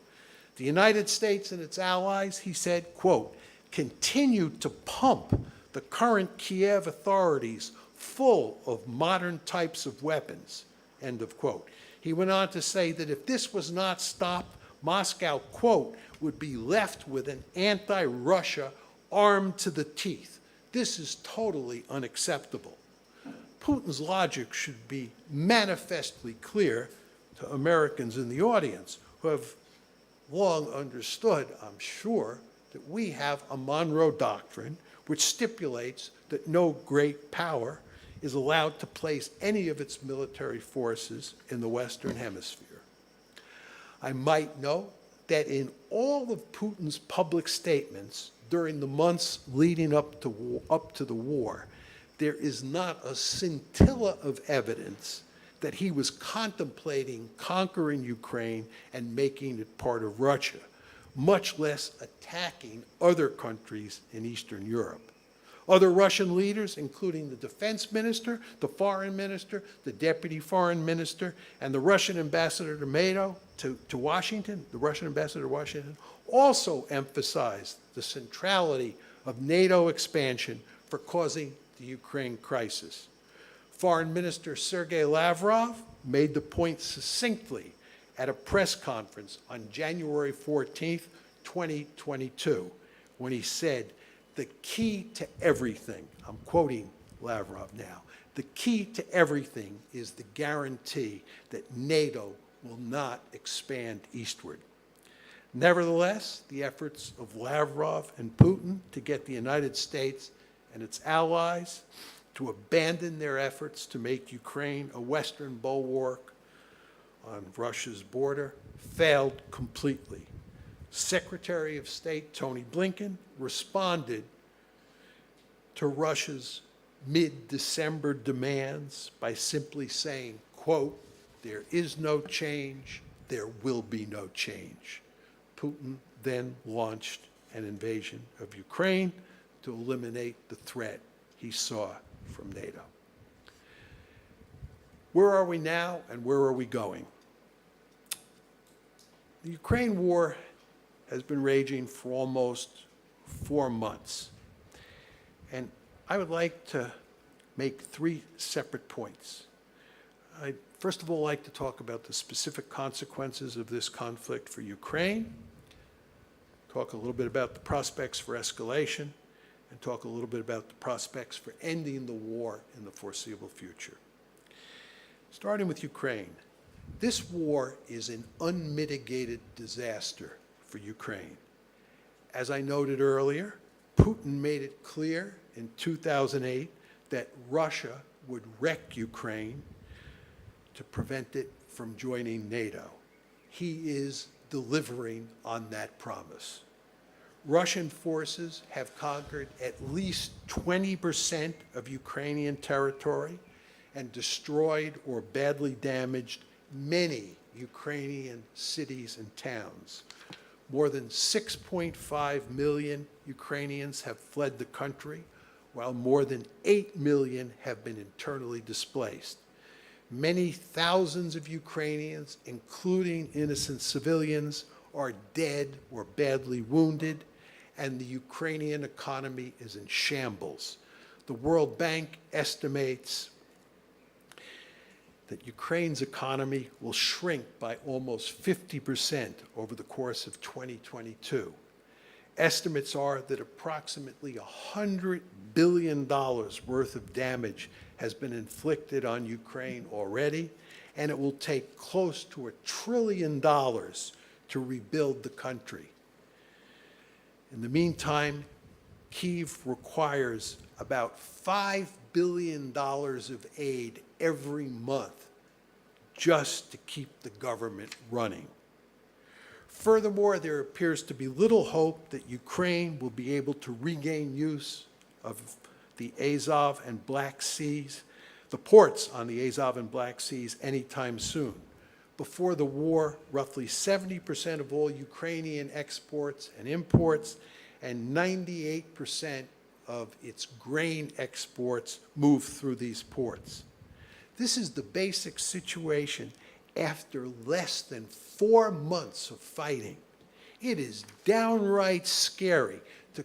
Speaker 2: The United States and its allies, he said, quote, "continue to pump the current Kiev authorities full of modern types of weapons," end of quote. He went on to say that if this was not stopped, Moscow, quote, "would be left with an anti-Russia armed to the teeth." This is totally unacceptable. Putin's logic should be manifestly clear to Americans in the audience who have long understood, I'm sure, that we have a Monroe Doctrine which stipulates that no great power is allowed to place any of its military forces in the Western Hemisphere. I might note that in all of Putin's public statements during the months leading up to the war, there is not a scintilla of evidence that he was contemplating conquering Ukraine and making it part of Russia, much less attacking other countries in Eastern Europe. Other Russian leaders, including the defense minister, the foreign minister, the deputy foreign minister, and the Russian ambassador to Washington, the Russian ambassador to Washington, also emphasized the centrality of NATO expansion for causing the Ukraine crisis. Foreign Minister Sergei Lavrov made the point succinctly at a press conference on January 14th, 2022, when he said, "The key to everything," I'm quoting Lavrov now, "the key to everything is the guarantee that NATO will not expand eastward." Nevertheless, the efforts of Lavrov and Putin to get the United States and its allies to abandon their efforts to make Ukraine a Western bulwark on Russia's border failed completely. Secretary of State Tony Blinken responded to Russia's mid-December demands by simply saying, quote, "There is no change, there will be no change." Putin then launched an invasion of Ukraine to eliminate the threat he saw from NATO. Where are we now and where are we going? The Ukraine war has been raging for almost 4 months. And I would like to make 3 separate points. I'd first of all like to talk about the specific consequences of this conflict for Ukraine, talk a little bit about the prospects for escalation, and talk a little bit about the prospects for ending the war in the foreseeable future. Starting with Ukraine, this war is an unmitigated disaster for Ukraine. As I noted earlier, Putin made it clear in 2008 that Russia would wreck Ukraine to prevent it from joining NATO. He is delivering on that promise. Russian forces have conquered at least 20% of Ukrainian territory and destroyed or badly damaged many Ukrainian cities and towns. More than 6.5 million Ukrainians have fled the country, while more than 8 million have been internally displaced. Many thousands of Ukrainians, including innocent civilians, are dead or badly wounded, and the Ukrainian economy is in shambles. The World Bank estimates that Ukraine's economy will shrink by almost 50% over the course of 2022. Estimates are that approximately $100 billion worth of damage has been inflicted on Ukraine already, and it will take close to $1 trillion to rebuild the country. In the meantime, Kyiv requires about $5 billion of aid every month just to keep the government running. Furthermore, there appears to be little hope that Ukraine will be able to regain use of the Azov and Black Seas, the ports on the Azov and Black Seas anytime soon. Before the war, roughly 70% of all Ukrainian exports and imports and 98% of its grain exports move through these ports. This is the basic situation after less than 4 months of fighting. It is downright scary to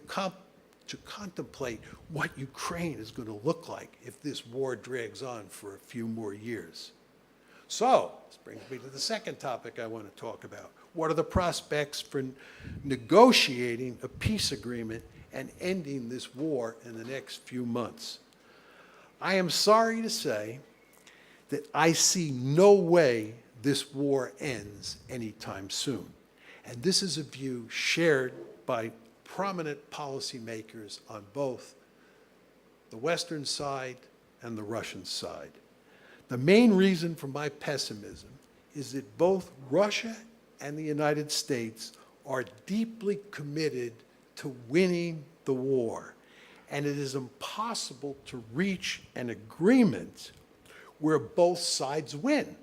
Speaker 2: contemplate what Ukraine is going to look like if this war drags on for a few more years. So, this brings me to the second topic I want to talk about. What are the prospects for negotiating a peace agreement and ending this war in the next few months? I am sorry to say that I see no way this war ends anytime soon. And this is a view shared by prominent policymakers on both the Western side and the Russian side. The main reason for my pessimism is that both Russia and the United States are deeply committed to winning the war, and it is impossible to reach an agreement where both sides win.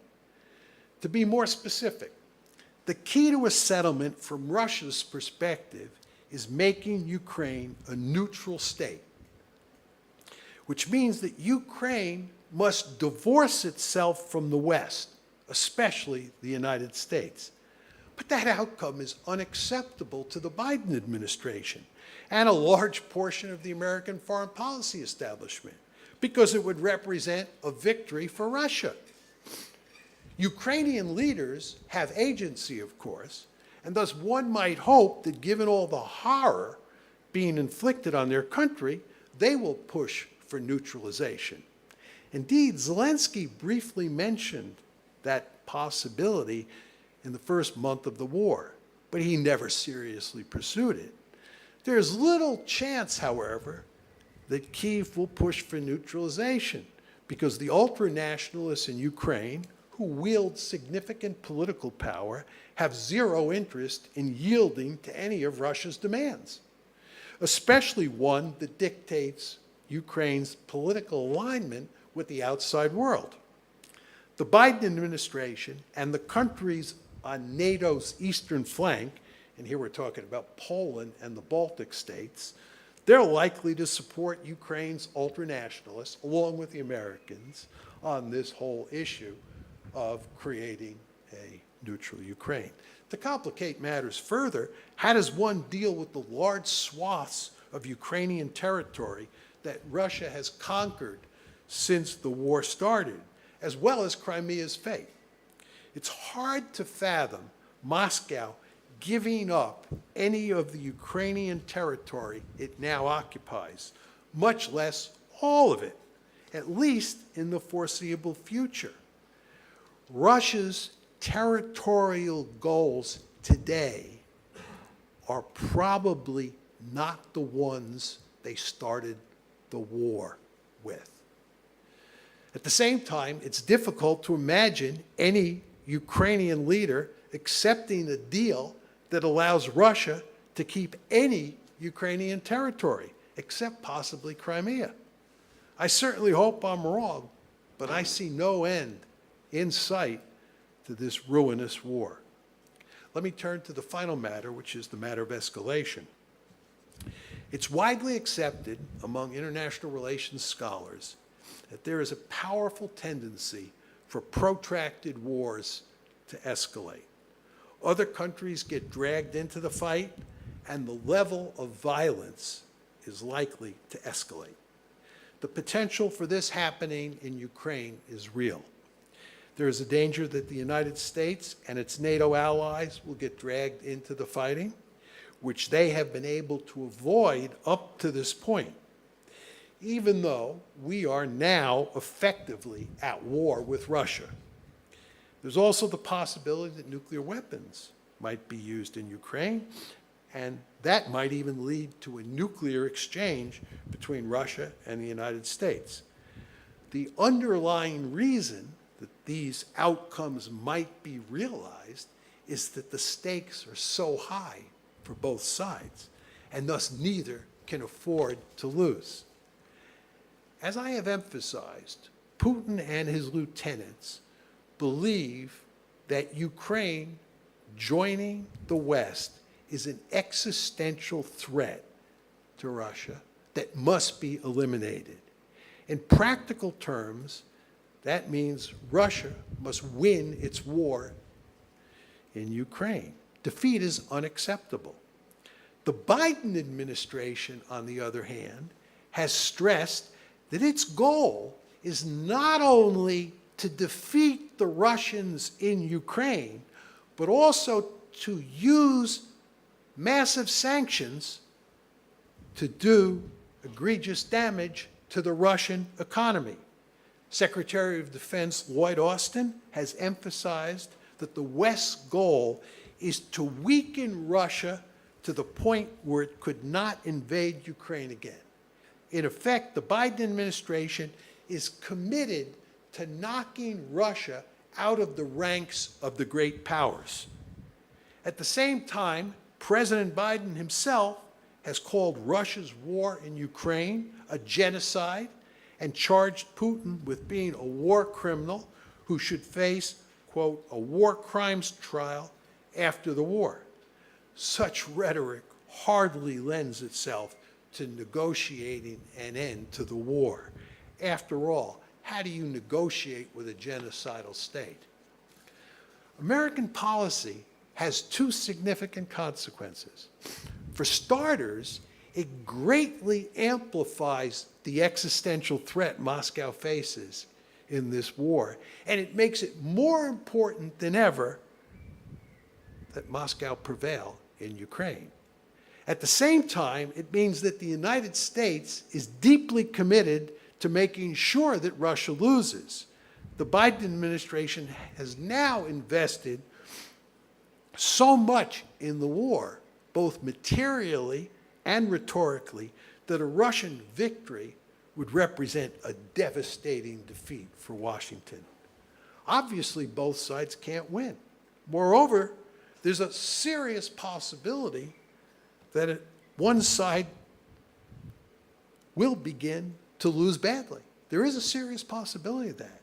Speaker 2: To be more specific, the key to a settlement from Russia's perspective is making Ukraine a neutral state, which means that Ukraine must divorce itself from the West, especially the United States. But that outcome is unacceptable to the Biden administration and a large portion of the American foreign policy establishment, because it would represent a victory for Russia. Ukrainian leaders have agency, of course, and thus one might hope that given all the horror being inflicted on their country, they will push for neutralization. Indeed, Zelensky briefly mentioned that possibility in the first month of the war, but he never seriously pursued it. There's little chance, however, that Kyiv will push for neutralization, because the ultra-nationalists in Ukraine, who wield significant political power, have zero interest in yielding to any of Russia's demands, especially one that dictates Ukraine's political alignment with the outside world. The Biden administration and the countries on NATO's eastern flank, and here we're talking about Poland and the Baltic states, they're likely to support Ukraine's ultranationalists, along with the Americans, on this whole issue of creating a neutral Ukraine. To complicate matters further, how does one deal with the large swaths of Ukrainian territory that Russia has conquered since the war started, as well as Crimea's fate? It's hard to fathom Moscow giving up any of the Ukrainian territory it now occupies, much less all of it, at least in the foreseeable future. Russia's territorial goals today are probably not the ones they started the war with. At the same time, it's difficult to imagine any Ukrainian leader accepting a deal that allows Russia to keep any Ukrainian territory, except possibly Crimea. I certainly hope I'm wrong, but I see no end in sight to this ruinous war. Let me turn to the final matter, which is the matter of escalation. It's widely accepted among international relations scholars that there is a powerful tendency for protracted wars to escalate. Other countries get dragged into the fight, and the level of violence is likely to escalate. The potential for this happening in Ukraine is real. There is a danger that the United States and its NATO allies will get dragged into the fighting, which they have been able to avoid up to this point, even though we are now effectively at war with Russia. There's also the possibility that nuclear weapons might be used in Ukraine, and that might even lead to a nuclear exchange between Russia and the United States. The underlying reason that these outcomes might be realized is that the stakes are so high for both sides, and thus neither can afford to lose. As I have emphasized, Putin and his lieutenants believe that Ukraine joining the West is an existential threat to Russia that must be eliminated. In practical terms, that means Russia must win its war in Ukraine. Defeat is unacceptable. The Biden administration, on the other hand, has stressed that its goal is not only to defeat the Russians in Ukraine, but also to use massive sanctions to do egregious damage to the Russian economy. Secretary of Defense Lloyd Austin has emphasized that the West's goal is to weaken Russia to the point where it could not invade Ukraine again. In effect, the Biden administration is committed to knocking Russia out of the ranks of the great powers. At the same time, President Biden himself has called Russia's war in Ukraine a genocide and charged Putin with being a war criminal who should face, quote, a war crimes trial after the war. Such rhetoric hardly lends itself to negotiating an end to the war. After all, how do you negotiate with a genocidal state? American policy has two significant consequences. For starters, it greatly amplifies the existential threat Moscow faces in this war, and it makes it more important than ever that Moscow prevail in Ukraine. At the same time, it means that the United States is deeply committed to making sure that Russia loses. The Biden administration has now invested so much in the war, both materially and rhetorically, that a Russian victory would represent a devastating defeat for Washington. Obviously, both sides can't win. Moreover, there's a serious possibility that one side will begin to lose badly. There is a serious possibility of that.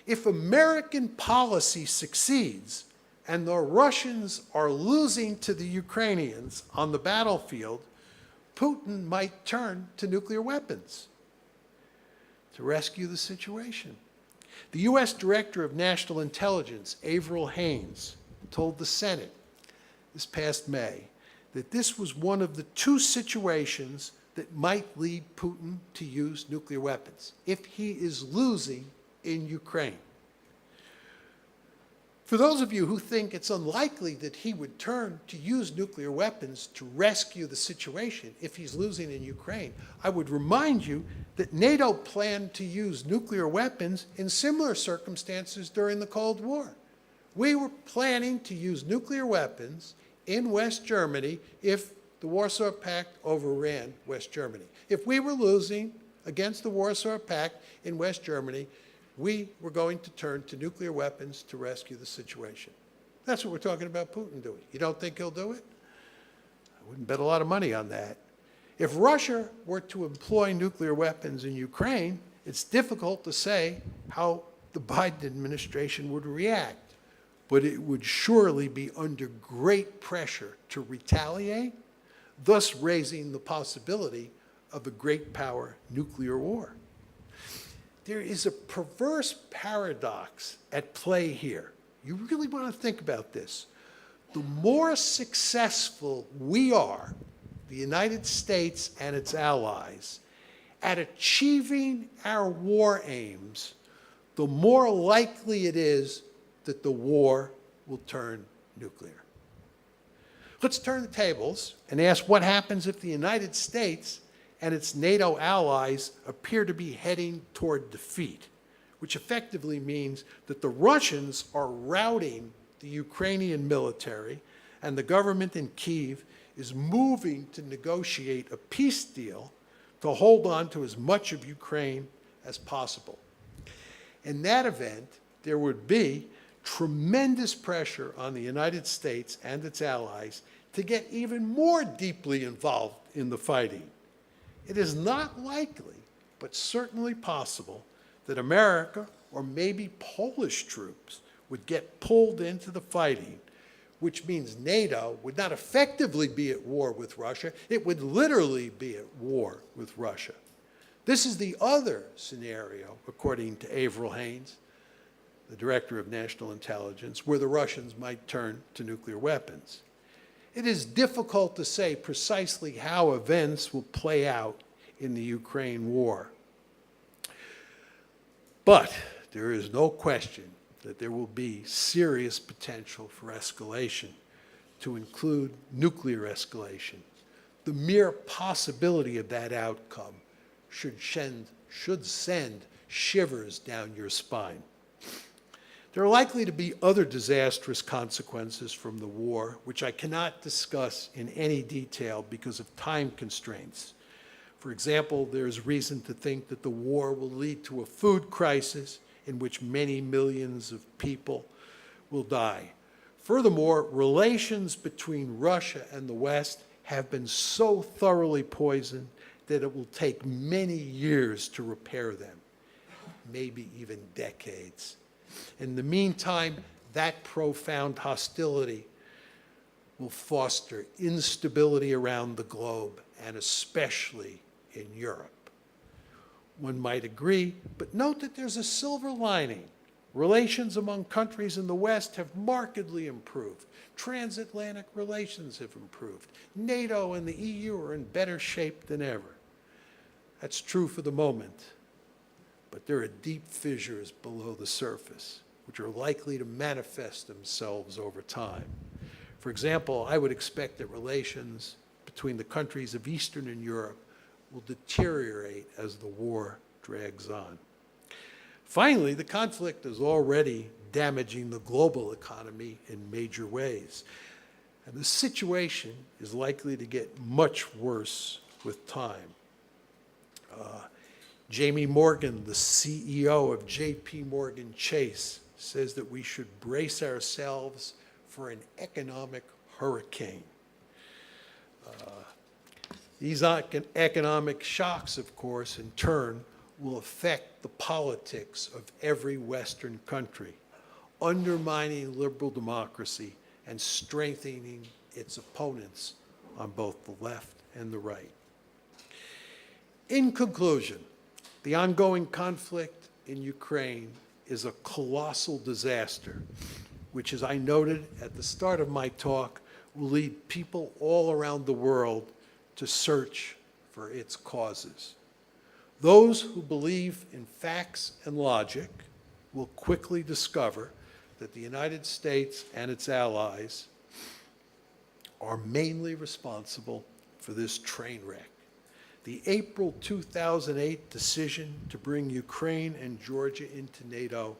Speaker 2: If American policy succeeds and the Russians are losing to the Ukrainians on the battlefield, Putin might turn to nuclear weapons to rescue the situation. The U.S. Director of National Intelligence, Avril Haines, told the Senate this past May that this was one of the two situations that might lead Putin to use nuclear weapons if he is losing in Ukraine. For those of you who think it's unlikely that he would turn to use nuclear weapons to rescue the situation if he's losing in Ukraine, I would remind you that NATO planned to use nuclear weapons in similar circumstances during the Cold War. We were planning to use nuclear weapons in West Germany if the Warsaw Pact overran West Germany. If we were losing against the Warsaw Pact in West Germany, we were going to turn to nuclear weapons to rescue the situation. That's what we're talking about Putin doing. You don't think he'll do it? I wouldn't bet a lot of money on that. If Russia were to employ nuclear weapons in Ukraine, it's difficult to say how the Biden administration would react, but it would surely be under great pressure to retaliate, thus raising the possibility of a great power nuclear war. There is a perverse paradox at play here. You really want to think about this. The more successful we are, the United States and its allies, at achieving our war aims, the more likely it is that the war will turn nuclear. Let's turn the tables and ask what happens if the United States and its NATO allies appear to be heading toward defeat, which effectively means that the Russians are routing the Ukrainian military and the government in Kyiv is moving to negotiate a peace deal to hold on to as much of Ukraine as possible. In that event, there would be tremendous pressure on the United States and its allies to get even more deeply involved in the fighting. It is not likely, but certainly possible, that America or maybe Polish troops would get pulled into the fighting, which means NATO would not effectively be at war with Russia, it would literally be at war with Russia. This is the other scenario, according to Avril Haines, the Director of National Intelligence, where the Russians might turn to nuclear weapons. It is difficult to say precisely how events will play out in the Ukraine war. But there is no question that there will be serious potential for escalation, to include nuclear escalation. The mere possibility of that outcome should send shivers down your spine. There are likely to be other disastrous consequences from the war, which I cannot discuss in any detail because of time constraints. For example, there's reason to think that the war will lead to a food crisis in which many millions of people will die. Furthermore, relations between Russia and the West have been so thoroughly poisoned that it will take many years to repair them, maybe even decades. In the meantime, that profound hostility will foster instability around the globe, and especially in Europe. One might agree, but note that there's a silver lining. Relations among countries in the West have markedly improved. Transatlantic relations have improved. NATO and the EU are in better shape than ever. That's true for the moment, but there are deep fissures below the surface, which are likely to manifest themselves over time. For example, I would expect that relations between the countries of Eastern Europe will deteriorate as the war drags on. Finally, the conflict is already damaging the global economy in major ways, and the situation is likely to get much worse with time. Jamie Morgan, the CEO of J.P. Morgan Chase, says that we should brace ourselves for an economic hurricane. These economic shocks, of course, in turn, will affect the politics of every Western country, undermining liberal democracy and strengthening its opponents on both the left and the right. In conclusion, the ongoing conflict in Ukraine is a colossal disaster, which, as I noted at the start of my talk, will lead people all around the world to search for its causes. Those who believe in facts and logic will quickly discover that the United States and its allies are mainly responsible for this train wreck. The April 2008 decision to bring Ukraine and Georgia into NATO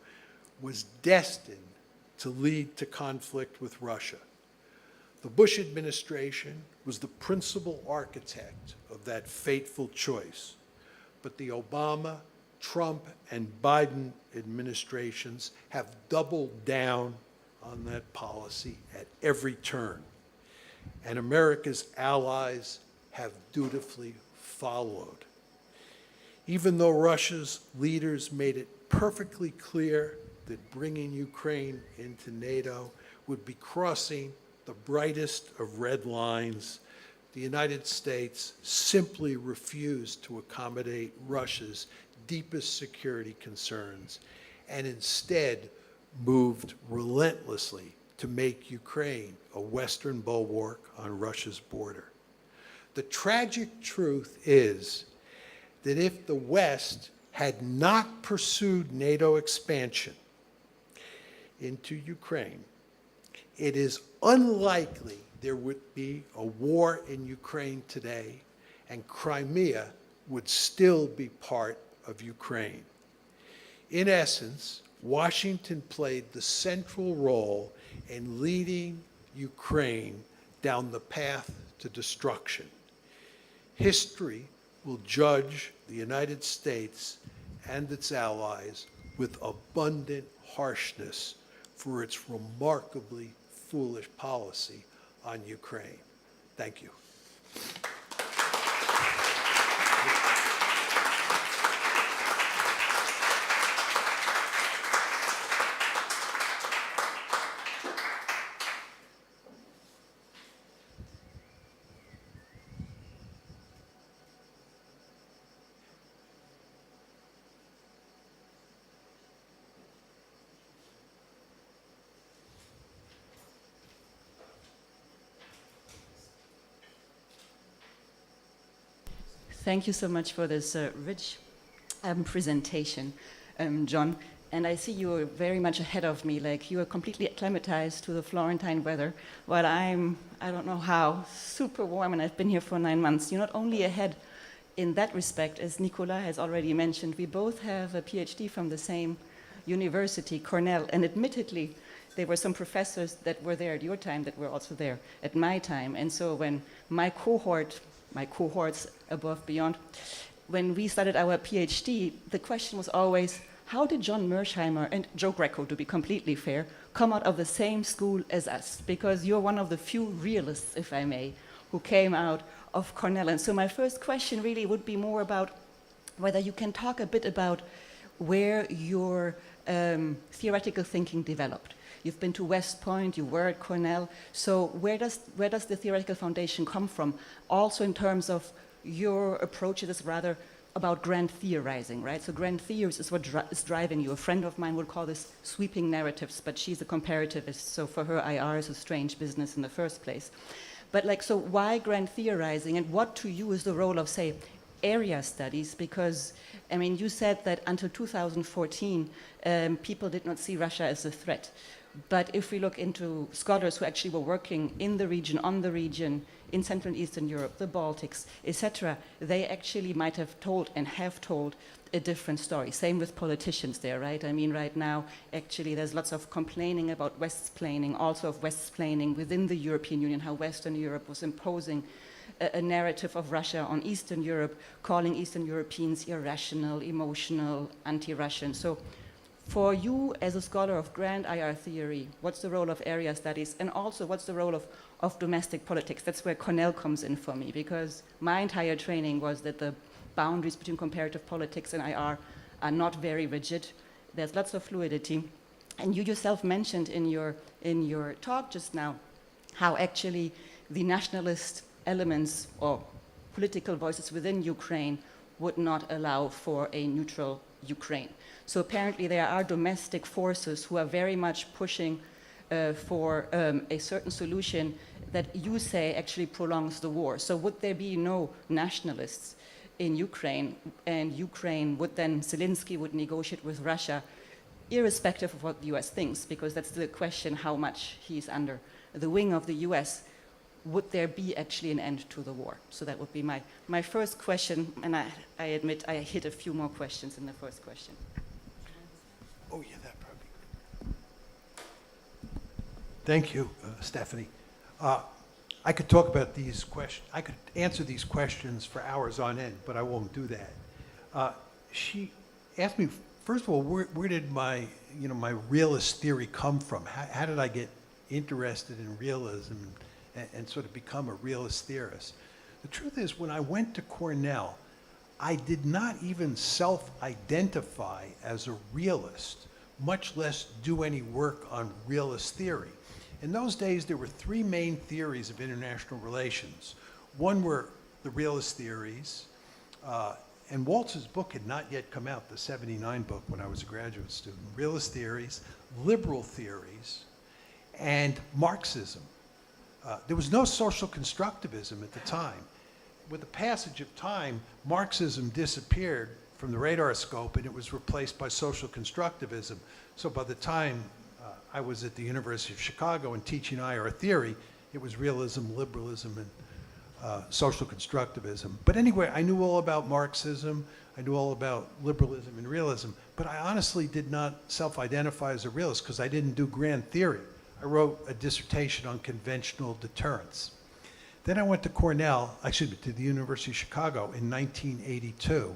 Speaker 2: was destined to lead to conflict with Russia. The Bush administration was the principal architect of that fateful choice, but the Obama, Trump, and Biden administrations have doubled down on that policy at every turn, and America's allies have dutifully followed. Even though Russia's leaders made it perfectly clear that bringing Ukraine into NATO would be crossing the brightest of red lines, the United States simply refused to accommodate Russia's deepest security concerns and instead moved relentlessly to make Ukraine a Western bulwark on Russia's border. The tragic truth is that if the West had not pursued NATO expansion into Ukraine, it is unlikely there would be a war in Ukraine today, and Crimea would still be part of Ukraine. In essence, Washington played the central role in leading Ukraine down the path to destruction. History will judge the United States and its allies with abundant harshness for its remarkably foolish policy on Ukraine. Thank you.
Speaker 3: Thank you so much for this rich presentation, John. And I see you are very much ahead of me, like you are completely acclimatized to the Florentine weather, while I'm, I don't know how, super warm, and I've been here for 9 months. You're not only ahead in that respect, as Nicolas has already mentioned, we both have a PhD from the same university, Cornell, and admittedly, there were some professors that were there at your time that were also there at my time. And so when my cohorts above, beyond, when we started our PhD, the question was always, how did John Mearsheimer and Joe Greco, to be completely fair, come out of the same school as us? Because you're one of the few realists, if I may, who came out of Cornell. And so my first question really would be more about whether you can talk a bit about where your theoretical thinking developed. You've been to West Point, you were at Cornell, so where does the theoretical foundation come from? Also in terms of your approach, it is rather about grand theorizing, right? So grand theories is what is driving you. A friend of mine would call this sweeping narratives, but she's a comparativist, so for her IR is a strange business in the first place. But like, so why grand theorizing, and what to you is the role of, say, area studies? Because, I mean, you said that until 2014, people did not see Russia as a threat. But if we look into scholars who actually were working in the region, on the region, in Central and Eastern Europe, the Baltics, etc., they actually might have told and have told a different story. Same with politicians there, right? I mean, right now, actually, there's lots of complaining about West-splaining, also of West-splaining within the European Union, how Western Europe was imposing a narrative of Russia on Eastern Europe, calling Eastern Europeans irrational, emotional, anti-Russian. So for you as a scholar of grand IR theory, what's the role of area studies? And also, what's the role of domestic politics? That's where Cornell comes in for me, because my entire training was that the boundaries between comparative politics and IR are not very rigid. There's lots of fluidity. And you yourself mentioned in your talk just now how actually the nationalist elements or political voices within Ukraine would not allow for a neutral Ukraine. So apparently there are domestic forces who are very much pushing for a certain solution that you say actually prolongs the war. So would there be no nationalists in Ukraine, and Ukraine would then, Zelensky would negotiate with Russia, irrespective of what the US thinks, because that's the question, how much he's under the wing of the US, would there be actually an end to the war? So that would be my first question, and I admit I hit a few more questions in the first question.
Speaker 2: Oh, yeah, that probably. Thank you, Stephanie. I could talk about these questions. I could answer these questions for hours on end, but I won't do that. She asked me, first of all, where did my realist theory come from? How did I get interested in realism and sort of become a realist theorist? The truth is, when I went to Cornell, I did not even self-identify as a realist, much less do any work on realist theory. In those days, there were three main theories of international relations. One were the realist theories, and Waltz's book had not yet come out, the '79 book, when I was a graduate student. Realist theories, liberal theories, and Marxism. There was no social constructivism at the time. With the passage of time, Marxism disappeared from the radar scope and it was replaced by social constructivism. So by the time I was at the University of Chicago and teaching IR theory, it was realism, liberalism, and social constructivism. But anyway, I knew all about Marxism, I knew all about liberalism and realism, but I honestly did not self-identify as a realist because I didn't do grand theory. I wrote a dissertation on conventional deterrence. Then I went to Cornell, to the University of Chicago in 1982.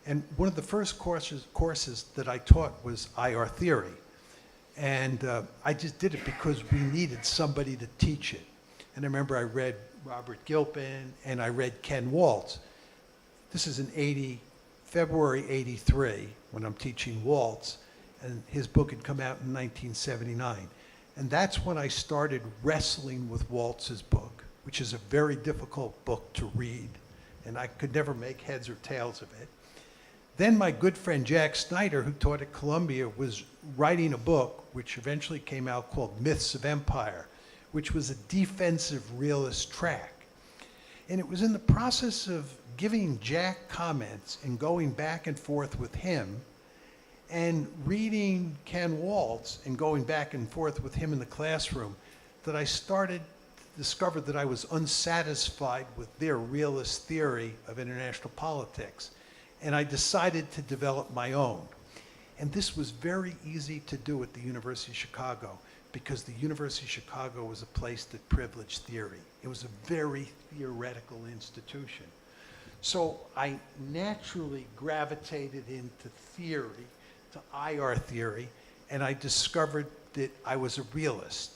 Speaker 2: And one of the first courses that I taught was IR theory. And I just did it because we needed somebody to teach it. And I remember I read Robert Gilpin and I read Ken Waltz. This is in February 83 when I'm teaching Waltz, and his book had come out in 1979. And that's when I started wrestling with Waltz's book, which is a very difficult book to read, and I could never make heads or tails of it. Then my good friend Jack Snyder, who taught at Columbia, was writing a book which eventually came out called Myths of Empire, which was a defensive realist track. And it was in the process of giving Jack comments and going back and forth with him and reading Ken Waltz and going back and forth with him in the classroom that I started to discover that I was unsatisfied with their realist theory of international politics. And I decided to develop my own. And this was very easy to do at the University of Chicago because the University of Chicago was a place that privileged theory. It was a very theoretical institution. So I naturally gravitated into theory, to IR theory, and I discovered that I was a realist.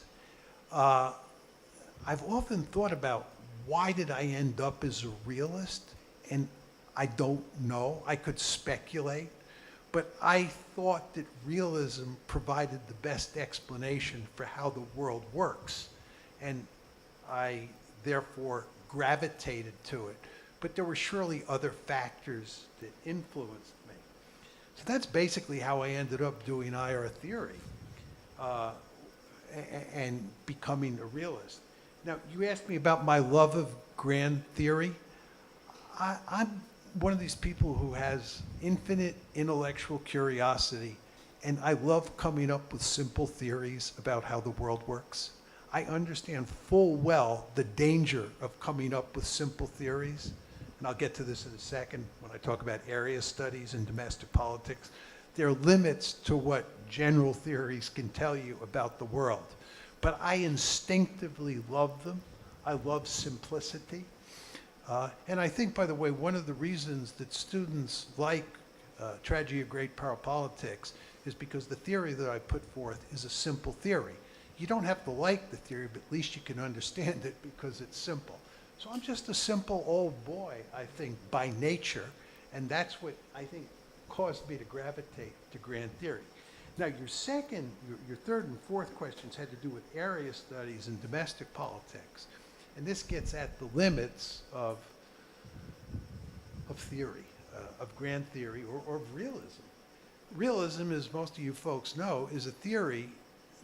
Speaker 2: I've often thought about why did I end up as a realist, and I don't know. I could speculate, but I thought that realism provided the best explanation for how the world works, and I therefore gravitated to it. But there were surely other factors that influenced me. So that's basically how I ended up doing IR theory and becoming a realist. Now, you asked me about my love of grand theory. I'm one of these people who has infinite intellectual curiosity, and I love coming up with simple theories about how the world works. I understand full well the danger of coming up with simple theories, and I'll get to this in a second when I talk about area studies and domestic politics. There are limits to what general theories can tell you about the world, but I instinctively love them. I love simplicity. And I think, by the way, one of the reasons that students like Tragedy of Great Power Politics is because the theory that I put forth is a simple theory. You don't have to like the theory, but at least you can understand it because it's simple. So I'm just a simple old boy, I think, by nature, and that's what I think caused me to gravitate to grand theory. Now, your third and fourth questions had to do with area studies and domestic politics. And this gets at the limits of theory, of grand theory, or of realism. Realism, as most of you folks know, is a theory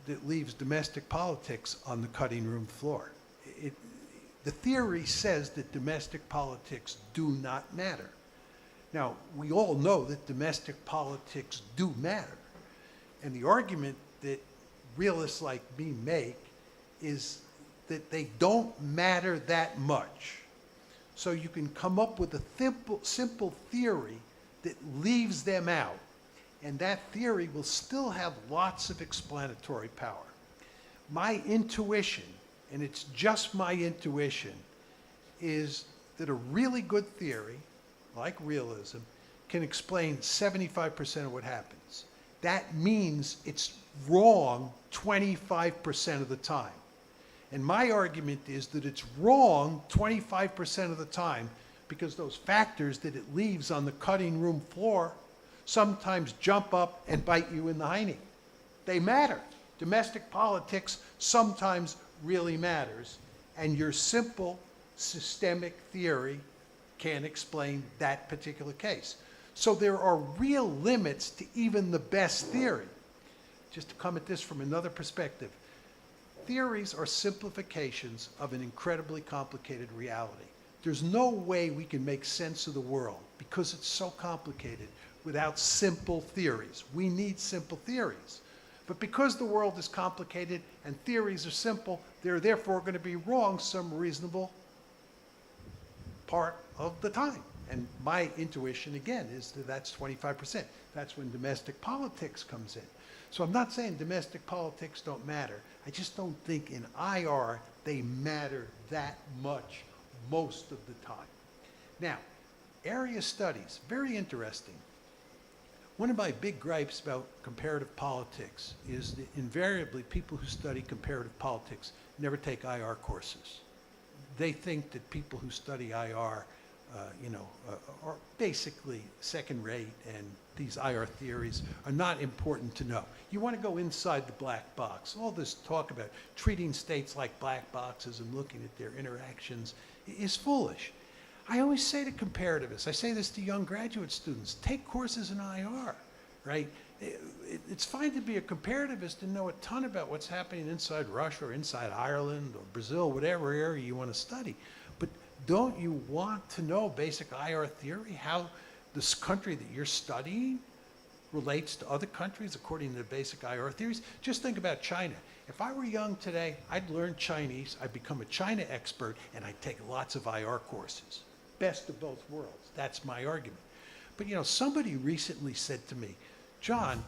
Speaker 2: that leaves domestic politics on the cutting room floor. The theory says that domestic politics do not matter. Now, we all know that domestic politics do matter. And the argument that realists like me make is that they don't matter that much. So you can come up with a simple theory that leaves them out, and that theory will still have lots of explanatory power. My intuition, and it's just my intuition, is that a really good theory, like realism, can explain 75% of what happens. That means it's wrong 25% of the time. And my argument is that it's wrong 25% of the time because those factors that it leaves on the cutting room floor sometimes jump up and bite you in the hiney. They matter. Domestic politics sometimes really matters, and your simple systemic theory can't explain that particular case. So there are real limits to even the best theory. Just to come at this from another perspective, theories are simplifications of an incredibly complicated reality. There's no way we can make sense of the world because it's so complicated without simple theories. We need simple theories. But because the world is complicated and theories are simple, they're therefore going to be wrong some reasonable part of the time. And my intuition, again, is that that's 25%. That's when domestic politics comes in. So I'm not saying domestic politics don't matter. I just don't think in IR they matter that much most of the time. Now, area studies, very interesting. One of my big gripes about comparative politics is that invariably people who study comparative politics never take IR courses. They think that people who study IR, are basically second rate, and these IR theories are not important to know. You want to go inside the black box. All this talk about treating states like black boxes and looking at their interactions is foolish. I always say to comparativists, I say this to young graduate students, take courses in IR, right? It's fine to be a comparativist and know a ton about what's happening inside Russia or inside Ireland or Brazil, whatever area you want to study. But don't you want to know basic IR theory, how this country that you're studying relates to other countries according to the basic IR theories? Just think about China. If I were young today, I'd learn Chinese, I'd become a China expert, and I'd take lots of IR courses. Best of both worlds. That's my argument. But somebody recently said to me, John,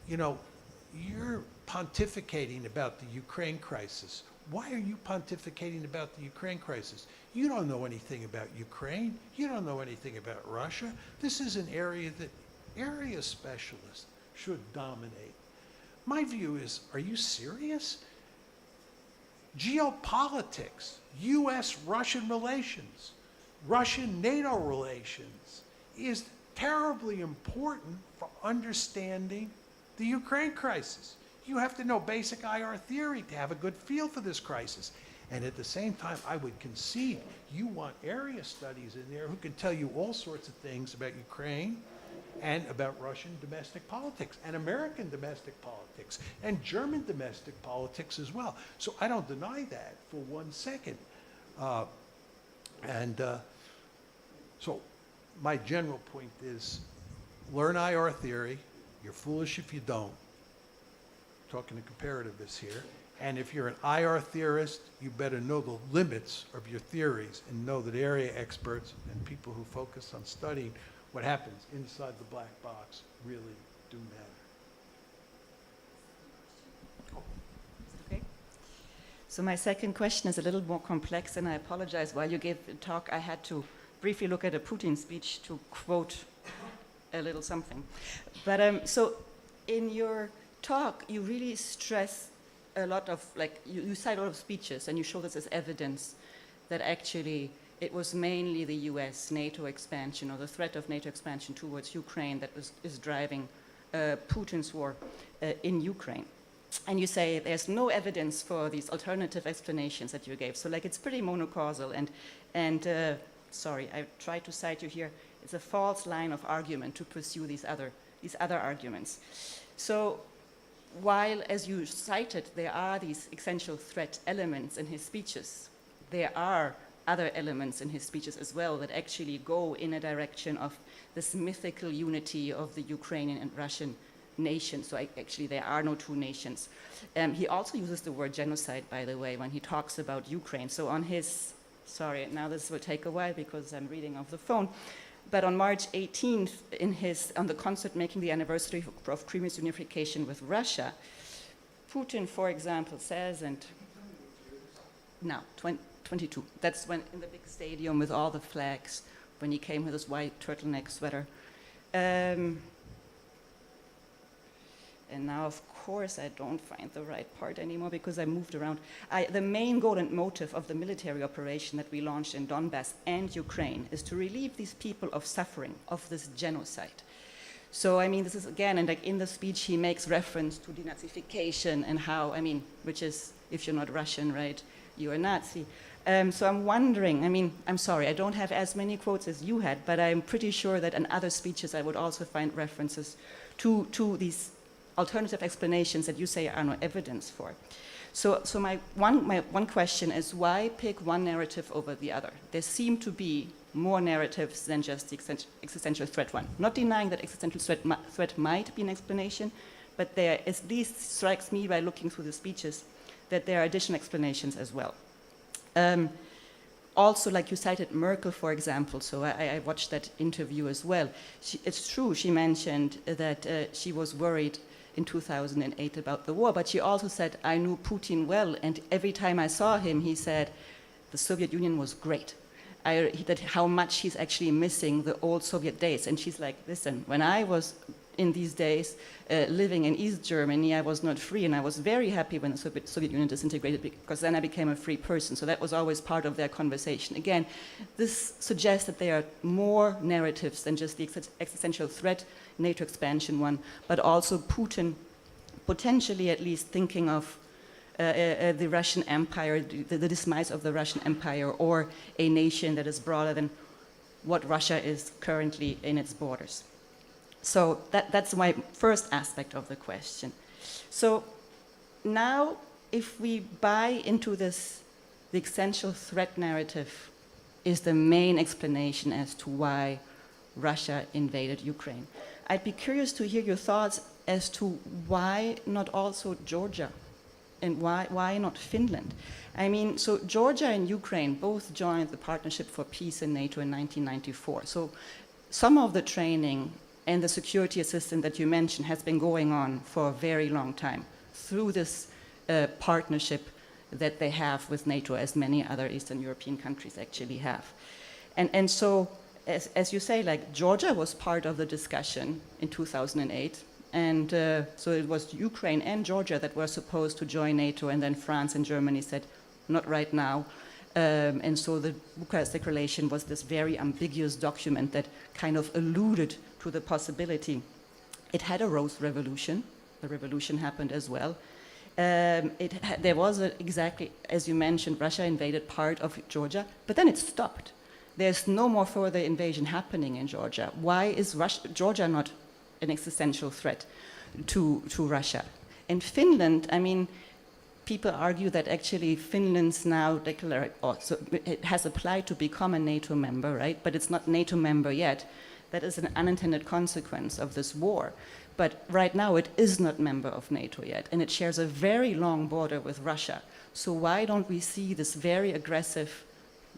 Speaker 2: you're pontificating about the Ukraine crisis. Why are you pontificating about the Ukraine crisis? You don't know anything about Ukraine. You don't know anything about Russia. This is an area that area specialists should dominate. My view is, are you serious? Geopolitics, U.S.-Russian relations, Russian-NATO relations is terribly important for understanding the Ukraine crisis. You have to know basic IR theory to have a good feel for this crisis. And at the same time, I would concede you want area studies in there who can tell you all sorts of things about Ukraine and about Russian domestic politics and American domestic politics and German domestic politics as well. So I don't deny that for 1 second. So my general point is learn IR theory. You're foolish if you don't. Talking to comparativists here. And if you're an IR theorist, you better know the limits of your theories and know that area experts and people who focus on studying what happens inside the black box really do matter.
Speaker 3: Okay. So my second question is a little more complex, and I apologize. While you gave the talk, I had to briefly look at a Putin speech to quote a little something. But so in your talk, you really stress a lot of, you cite a lot of speeches, and you show this as evidence that actually it was mainly the US NATO expansion or the threat of NATO expansion towards Ukraine that is driving Putin's war in Ukraine. And you say there's no evidence for these alternative explanations that you gave. So it's pretty monocausal. And sorry, I tried to cite you here. It's a false line of argument to pursue these other arguments. So while, as you cited, there are these essential threat elements in his speeches, there are other elements in his speeches as well that actually go in a direction of this mythical unity of the Ukrainian and Russian nation. So actually there are no two nations. He also uses the word genocide, by the way, when he talks about Ukraine. So on his, sorry, now this will take a while because I'm reading off the phone, but on March 18th, on the concert making the anniversary of Crimea's unification with Russia, Putin, for example, says, and now, 22. That's when, in the big stadium with all the flags, when he came with his white turtleneck sweater. And now, of course, I don't find the right part anymore because I moved around. The main goal and motive of the military operation that we launched in Donbass and Ukraine is to relieve these people of suffering, of this genocide. So, this is, again, and in the speech, he makes reference to denazification and how, which is, if you're not Russian, right, you're a Nazi. So I'm wondering, I'm sorry, I don't have as many quotes as you had, but I'm pretty sure that in other speeches I would also find references to these alternative explanations that you say are no evidence for. So my one question is, why pick one narrative over the other? There seem to be more narratives than just the existential threat one. Not denying that existential threat might be an explanation, but there at least strikes me by looking through the speeches that there are additional explanations as well. Also, like you cited Merkel, for example, so I watched that interview as well. It's true, she mentioned that she was worried in 2008 about the war, but she also said, I knew Putin well, and every time I saw him, he said, the Soviet Union was great. that how much he's actually missing the old Soviet days. And she's like, listen, when I was in these days living in East Germany, I was not free, and I was very happy when the Soviet Union disintegrated, because then I became a free person. So that was always part of their conversation. Again, this suggests that there are more narratives than just the existential threat, NATO expansion one, but also Putin potentially at least thinking of the Russian Empire, the demise of the Russian Empire, or a nation that is broader than what Russia is currently in its borders. So that's my first aspect of the question. So now, if we buy into this, the existential threat narrative is the main explanation as to why Russia invaded Ukraine. I'd be curious to hear your thoughts as to why not also Georgia, and why not Finland? I mean, so Georgia and Ukraine both joined the Partnership for Peace in NATO in 1994. So some of the training and the security assistance that you mentioned has been going on for a very long time through this partnership that they have with NATO, as many other Eastern European countries actually have. And so, as you say, like Georgia was part of the discussion in 2008. And so it was Ukraine and Georgia that were supposed to join NATO, and then France and Germany said, not right now. And so the Bucharest Declaration was this very ambiguous document that kind of alluded to the possibility. It had a Rose Revolution. The revolution happened as well. There was exactly, as you mentioned, Russia invaded part of Georgia, but then it stopped. There's no more further invasion happening in Georgia. Why is Georgia not an existential threat to Russia? And Finland, I mean, people argue that actually Finland's now so it has applied to become a NATO member, right? But it's not NATO member yet. That is an unintended consequence of this war. But right now it is not member of NATO yet, and it shares a very long border with Russia. So why don't we see this very aggressive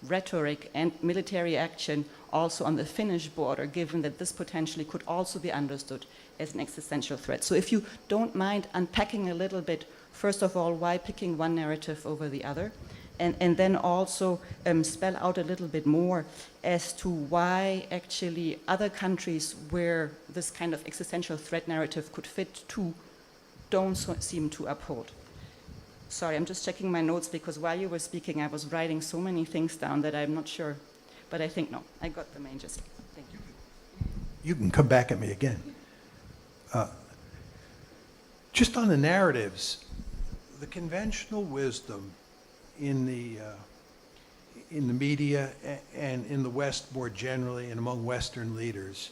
Speaker 3: rhetoric and military action also on the Finnish border, given that this potentially could also be understood as an existential threat? So if you don't mind unpacking a little bit, first of all, why picking one narrative over the other? And then also spell out a little bit more as to why actually other countries where this kind of existential threat narrative could fit to don't seem to uphold. Sorry, I'm just checking my notes, because while you were speaking, I was writing so many things down that I'm not sure. But I think, no, I got the main gist. Thank you.
Speaker 2: You can come back at me again. Just on the narratives, the conventional wisdom in the media and in the West more generally, and among Western leaders,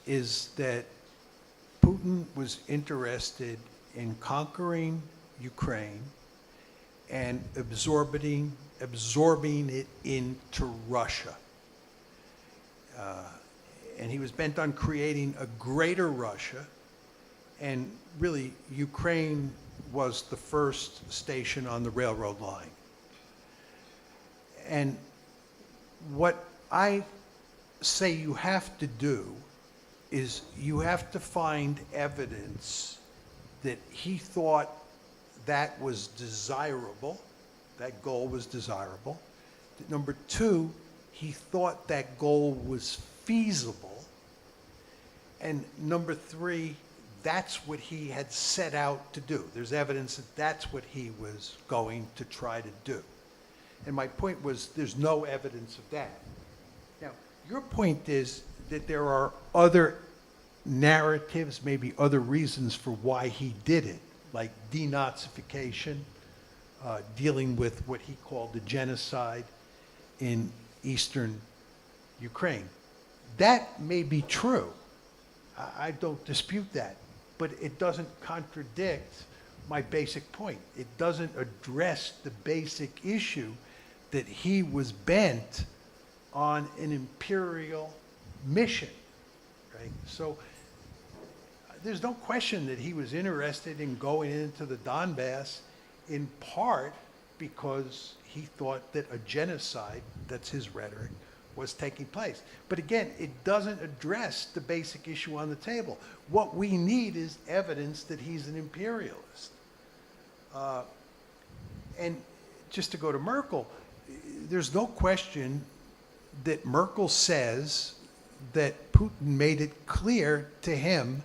Speaker 2: is that Putin was interested in conquering Ukraine and absorbing it into Russia. And he was bent on creating a greater Russia, and really Ukraine was the first station on the railroad line. And what I say you have to do is you have to find evidence that he thought that was desirable, that goal was desirable. Number two, he thought that goal was feasible. And number three, that's what he had set out to do. There's evidence that that's what he was going to try to do. And my point was, there's no evidence of that. Now, your point is that there are other narratives, maybe other reasons for why he did it, like denazification, dealing with what he called the genocide in eastern Ukraine. That may be true. I don't dispute that, but it doesn't contradict my basic point. It doesn't address the basic issue that he was bent on an imperial mission, right? So there's no question that he was interested in going into the Donbass, in part because he thought that a genocide, that's his rhetoric, was taking place. But again, it doesn't address the basic issue on the table. What we need is evidence that he's an imperialist. And just to go to Merkel, there's no question that Merkel says that Putin made it clear to him,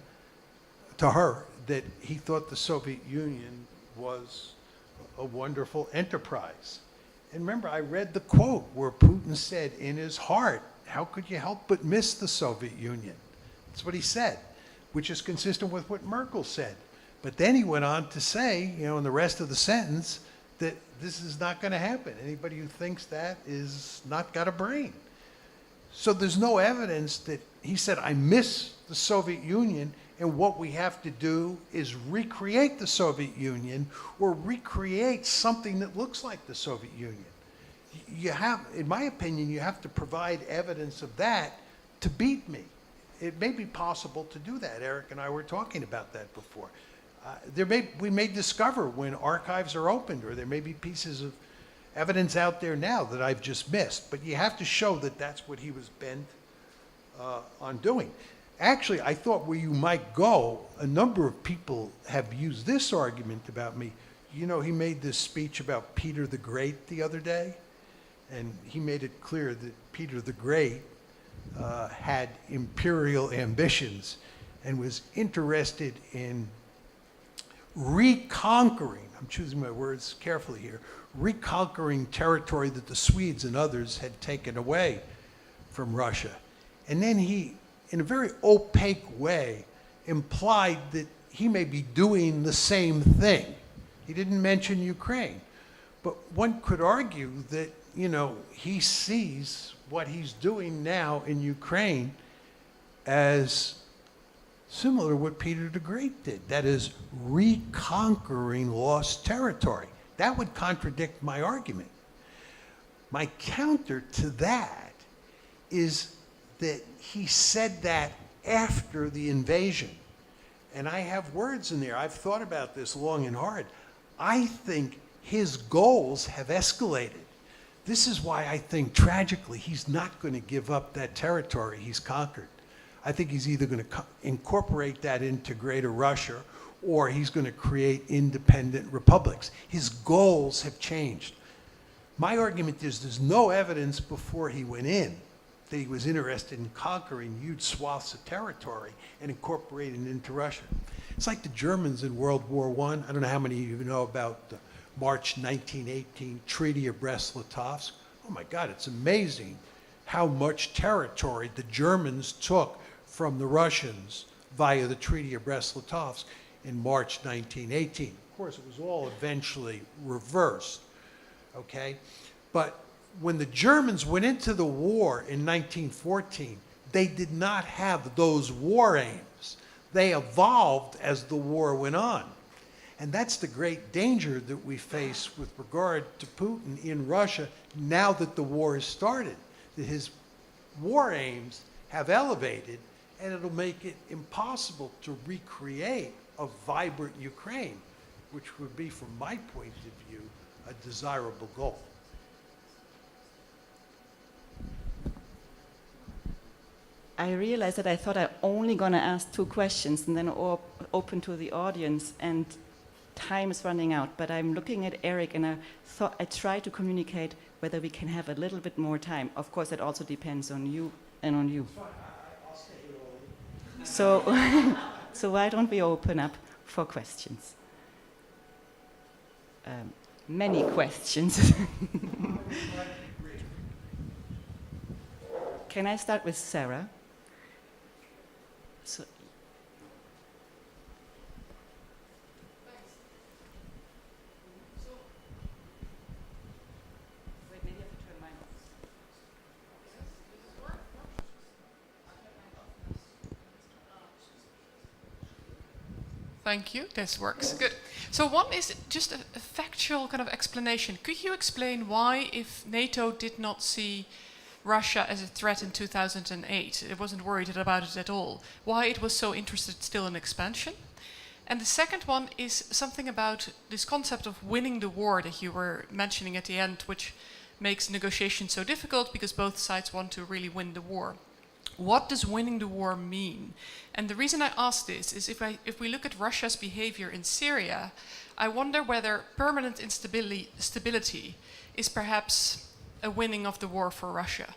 Speaker 2: to her, that he thought the Soviet Union was a wonderful enterprise. And remember, I read the quote where Putin said, in his heart, how could you help but miss the Soviet Union? That's what he said, which is consistent with what Merkel said. But then he went on to say, you know, in the rest of the sentence, that this is not going to happen. Anybody who thinks that is not got a brain. So there's no evidence that he said, I miss the Soviet Union, and what we have to do is recreate the Soviet Union or recreate something that looks like the Soviet Union. You have, in my opinion, you have to provide evidence of that to beat me. It may be possible to do that. Eric and I were talking about that before. We may discover when archives are opened, or there may be pieces of evidence out there now that I've just missed. But you have to show that that's what he was bent on doing. Actually, I thought where you might go, a number of people have used this argument about me. You know, he made this speech about Peter the Great the other day, and he made it clear that Peter the Great had imperial ambitions and was interested in reconquering, I'm choosing my words carefully here, reconquering territory that the Swedes and others had taken away from Russia. And then he, in a very opaque way, implied that he may be doing the same thing. He didn't mention Ukraine. But one could argue that, you know, he sees what he's doing now in Ukraine as similar to what Peter the Great did. That is, reconquering lost territory. That would contradict my argument. My counter to that is that he said that after the invasion. And I have words in there. I've thought about this long and hard. I think his goals have escalated. This is why I think, tragically, he's not going to give up that territory he's conquered. I think he's either going to incorporate that into Greater Russia, or he's going to create independent republics. His goals have changed. My argument is there's no evidence before he went in that he was interested in conquering huge swaths of territory and incorporating it into Russia. It's like the Germans in World War I. I don't know how many of you know about the March 1918 Treaty of Brest-Litovsk. Oh my God, it's amazing how much territory the Germans took from the Russians via the Treaty of Brest-Litovsk in March 1918. Of course, it was all eventually reversed, okay? But when the Germans went into the war in 1914, they did not have those war aims. They evolved as the war went on. And that's the great danger that we face with regard to Putin in Russia now that the war has started, that his war aims have elevated, and it'll make it impossible to recreate a vibrant Ukraine, which would be, from my point of view, a desirable goal.
Speaker 3: I realized that I thought I only going to ask 2 questions and then open to the audience, and time is running out. But I'm looking at Eric, and I thought I try to communicate whether we can have a little bit more time. Of course, it also depends on you and on you.
Speaker 1: I'll stay here all
Speaker 3: So, so why don't we open up for questions? Many questions. Can I start with Sarah? So, wait, maybe I have to turn mine off.
Speaker 4: Thank you. This works. Good. So one is just a factual kind of explanation. Could you explain why, if NATO did not see Russia as a threat in 2008, it wasn't worried about it at all, why it was so interested still in expansion? And the second one is something about this concept of winning the war that you were mentioning at the end, which makes negotiations so difficult because both sides want to really win the war. What does winning the war mean? And the reason I ask this is if we look at Russia's behavior in Syria, I wonder whether permanent stability is perhaps a winning of the war for Russia?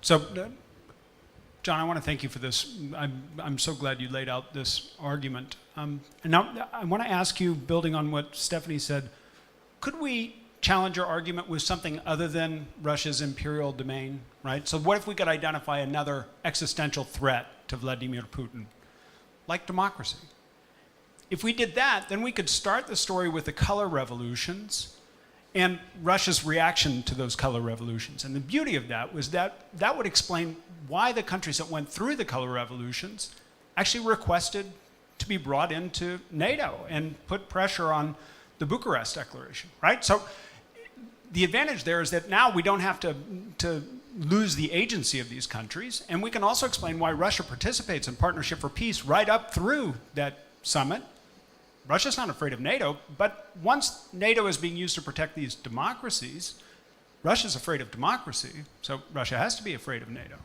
Speaker 5: So, John, I want to thank you for this. I'm so glad you laid out this argument. And now I want to ask you, building on what Stephanie said, could we challenge your argument with something other than Russia's imperial domain, right? So what if we could identify another existential threat to Vladimir Putin, like democracy? If we did that, then we could start the story with the color revolutions and Russia's reaction to those color revolutions. And the beauty of that was that that would explain why the countries that went through the color revolutions actually requested to be brought into NATO and put pressure on the Bucharest Declaration, right? So the advantage there is that now we don't have to lose the agency of these countries, and we can also explain why Russia participates in Partnership for Peace right up through that summit. Russia's not afraid of NATO, but once NATO is being used to protect these democracies, Russia's afraid of democracy, so Russia has to be afraid of NATO.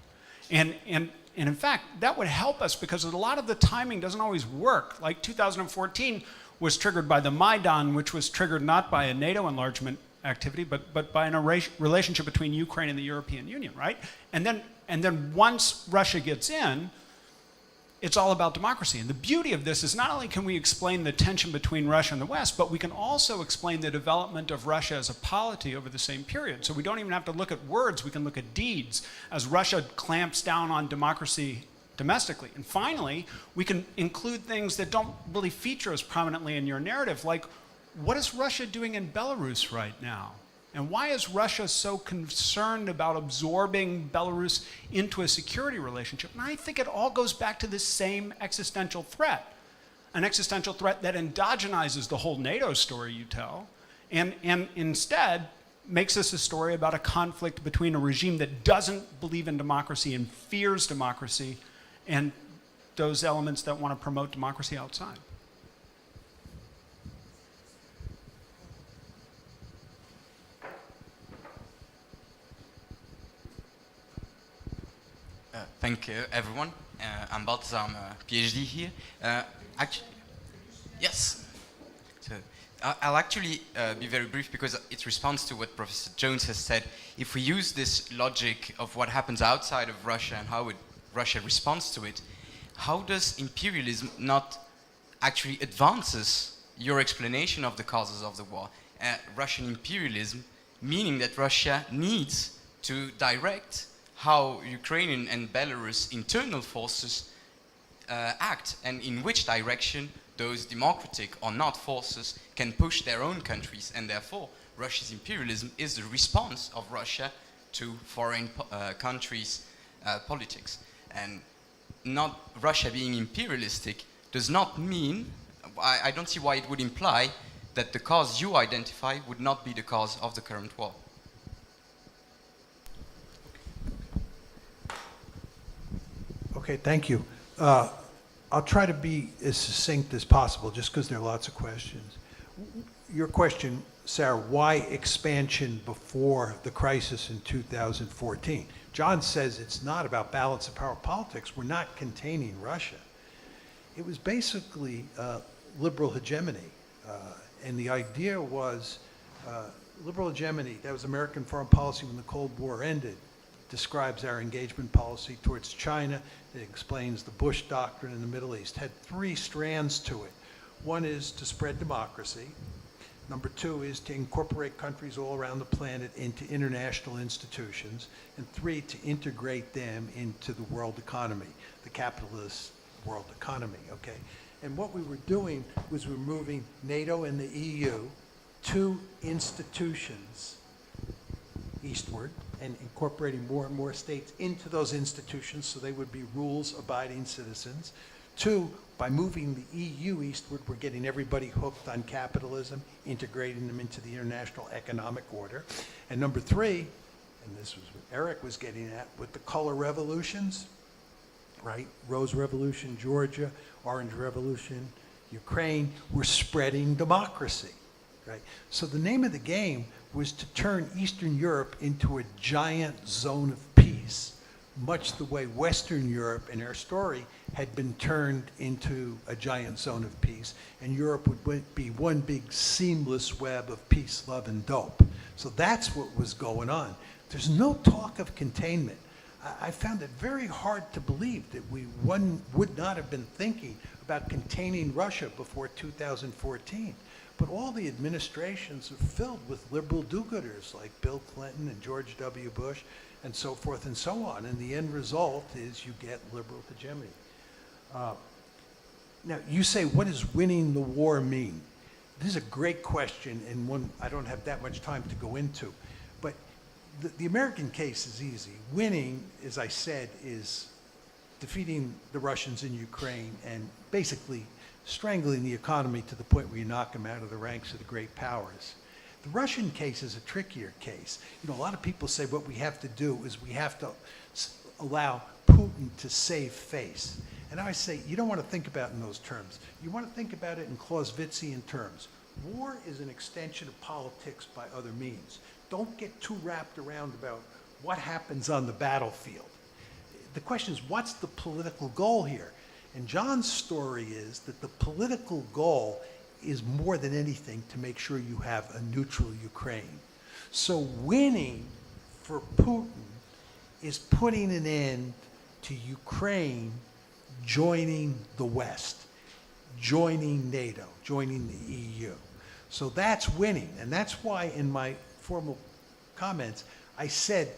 Speaker 5: And in fact, that would help us because a lot of the timing doesn't always work. Like 2014 was triggered by the Maidan, which was triggered not by a NATO enlargement activity, but by a relationship between Ukraine and the European Union, right? And then once Russia gets in, it's all about democracy. And the beauty of this is not only can we explain the tension between Russia and the West, but we can also explain the development of Russia as a polity over the same period. So we don't even have to look at words, we can look at deeds as Russia clamps down on democracy domestically. And finally, we can include things that don't really feature as prominently in your narrative, like what is Russia doing in Belarus right now? And why is Russia so concerned about absorbing Belarus into a security relationship? And I think it all goes back to this same existential threat, an existential threat that endogenizes the whole NATO story you tell, and instead makes this a story about a conflict between a regime that doesn't believe in democracy and fears democracy, and those elements that want to promote democracy outside.
Speaker 6: Thank you, everyone. I'm Balthazar, I'm a PhD here. Actually, yes. So, I'll actually be very brief because it responds to what Professor Jones has said. If we use this logic of what happens outside of Russia and how Russia responds to it, how does imperialism not actually advances your explanation of the causes of the war? Russian imperialism, meaning that Russia needs to direct how Ukrainian and Belarus internal forces act, and in which direction those democratic or not forces can push their own countries, and therefore Russia's imperialism is the response of Russia to foreign countries' politics. And not Russia being imperialistic does not mean, I don't see why it would imply that the cause you identify would not be the cause of the current war.
Speaker 2: Okay, thank you. I'll try to be as succinct as possible, just because there are lots of questions. Your question, Sarah, why expansion before the crisis in 2014? John says it's not about balance of power politics. We're not containing Russia. It was basically liberal hegemony. And the idea was liberal hegemony, that was American foreign policy when the Cold War ended, describes our engagement policy towards China. It explains the Bush doctrine in the Middle East. Had three strands to it. One is to spread democracy. Number two is to incorporate countries all around the planet into international institutions. And three, to integrate them into the world economy, the capitalist world economy, okay? And what we were doing was we were moving NATO and the EU, two institutions eastward, and incorporating more and more states into those institutions so they would be rules-abiding citizens. Two, by moving the EU eastward, we're getting everybody hooked on capitalism, integrating them into the international economic order. And number three, and this was what Eric was getting at, with the color revolutions, right? Rose Revolution, Georgia, Orange Revolution, Ukraine, we're spreading democracy. right? So the name of the game was to turn Eastern Europe into a giant zone of peace, much the way Western Europe in our story had been turned into a giant zone of peace, and Europe would be one big seamless web of peace, love, and dope. So that's what was going on. There's no talk of containment. I found it very hard to believe that one would not have been thinking about containing Russia before 2014. But all the administrations are filled with liberal do-gooders like Bill Clinton and George W. Bush and so forth and so on. And the end result is you get liberal hegemony. Now, you say, what does winning the war mean? This is a great question, and one I don't have that much time to go into. But the American case is easy. Winning, as I said, is defeating the Russians in Ukraine and basically strangling the economy to the point where you knock them out of the ranks of the great powers. The Russian case is a trickier case. You know, a lot of people say what we have to do is we have to allow Putin to save face. And I say, you don't want to think about it in those terms. You want to think about it in Clausewitzian terms. War is an extension of politics by other means. Don't get too wrapped around about what happens on the battlefield. The question is, what's the political goal here? And John's story is that the political goal is more than anything to make sure you have a neutral Ukraine. So winning for Putin is putting an end to Ukraine joining the West, joining NATO, joining the EU. So that's winning. And that's why in my formal comments, I said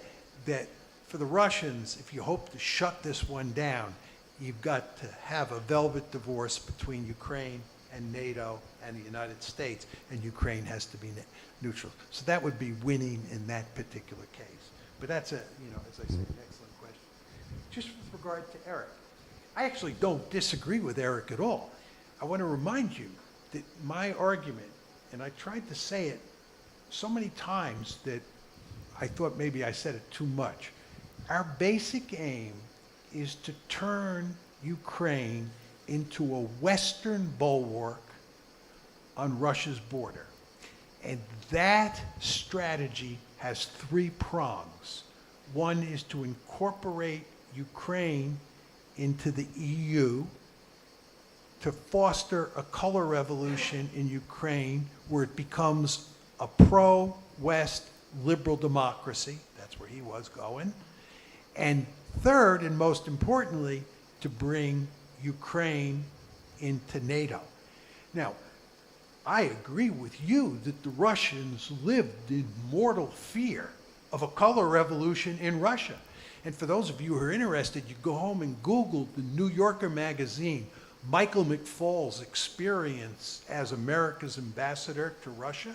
Speaker 2: that for the Russians, if you hope to shut this one down, you've got to have a velvet divorce between Ukraine and NATO and the United States, and Ukraine has to be neutral. So that would be winning in that particular case. But that's a, you know, as I say, an excellent question. Just with regard to Eric, I actually don't disagree with Eric at all. I want to remind you that my argument, and I tried to say it so many times that I thought maybe I said it too much. Our basic aim is to turn Ukraine into a Western bulwark on Russia's border. And that strategy has three prongs. One is to incorporate Ukraine into the EU, to foster a color revolution in Ukraine where it becomes a pro-West liberal democracy. That's where he was going. And third, and most importantly, to bring Ukraine into NATO. Now, I agree with you that the Russians lived in mortal fear of a color revolution in Russia. And for those of you who are interested, you go home and Google the New Yorker magazine, Michael McFaul's experience as America's ambassador to Russia.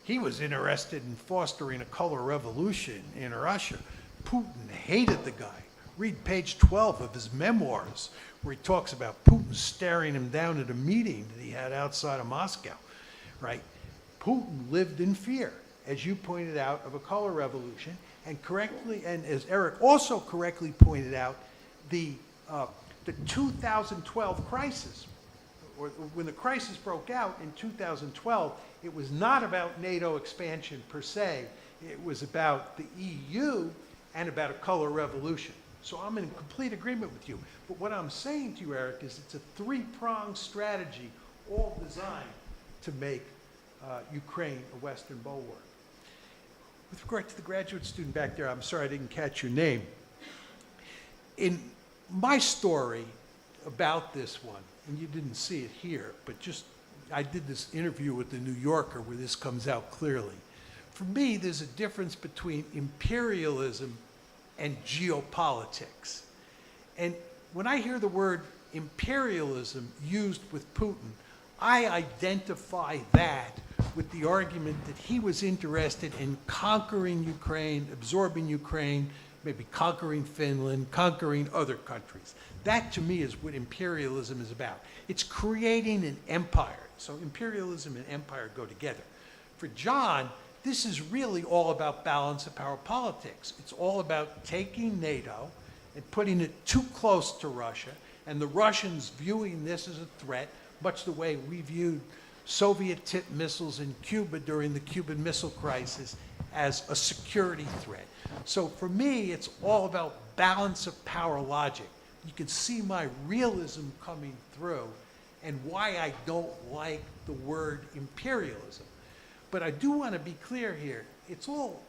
Speaker 2: He was interested in fostering a color revolution in Russia. Putin hated the guy. Read page 12 of his memoirs, where he talks about Putin staring him down at a meeting that he had outside of Moscow, right? Putin lived in fear, as you pointed out, of a color revolution, and correctly, and as Eric also correctly pointed out, the 2012 crisis, or when the crisis broke out in 2012, it was not about NATO expansion per se. It was about the EU and about a color revolution. So I'm in complete agreement with you. But what I'm saying to you, Eric, is it's a three-pronged strategy, all designed to make Ukraine a Western bulwark. With regard to the graduate student back there, I'm sorry I didn't catch your name. In my story about this one, and you didn't see it here, but just I did this interview with the New Yorker where this comes out clearly. For me, there's a difference between imperialism and geopolitics. And when I hear the word imperialism used with Putin, I identify that with the argument that he was interested in conquering Ukraine, absorbing Ukraine, maybe conquering Finland, conquering other countries. That to me is what imperialism is about. It's creating an empire. So imperialism and empire go together. For John, this is really all about balance of power politics. It's all about taking NATO and putting it too close to Russia, and the Russians viewing this as a threat, much the way we viewed Soviet-tipped missiles in Cuba during the Cuban Missile Crisis as a security threat. So for me, it's all about balance of power logic. You can see my realism coming through and why I don't like the word imperialism. But I do want to be clear here. It's all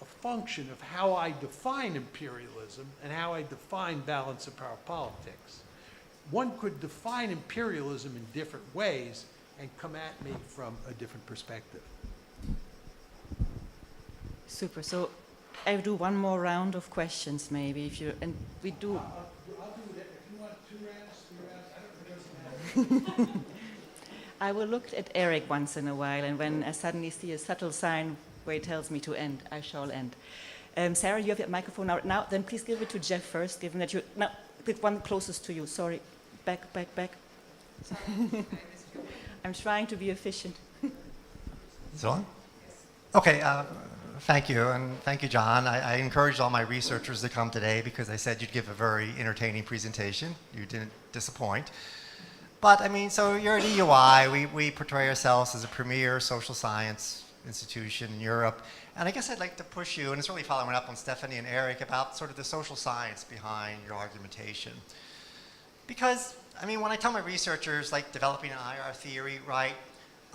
Speaker 2: a function of how I define imperialism and how I define balance of power politics. One could define imperialism in different ways and come at me from a different perspective.
Speaker 3: Super. So I'll do one more round of questions, maybe, if you, and we do.
Speaker 2: I'll do that. If you want 2 rounds, 3 rounds, I don't know.
Speaker 3: I will look at Eric once in a while, and when I suddenly see a subtle sign where he tells me to end, I shall end. Sarah, you have your microphone out now. Then please give it to Jeff first, given that you now the one closest to you. Sorry, back. Sorry. I'm trying to be efficient.
Speaker 7: Is it on? Okay, thank you, and thank you, John. I encouraged all my researchers to come today because they said you'd give a very entertaining presentation. You didn't disappoint. But, I mean, so you're at EUI. We portray ourselves as a premier social science institution in Europe. And I guess I'd like to push you, and it's really following up on Stephanie and Eric, about sort of the social science behind your argumentation. Because, I mean, when I tell my researchers, like, developing an IR theory, right,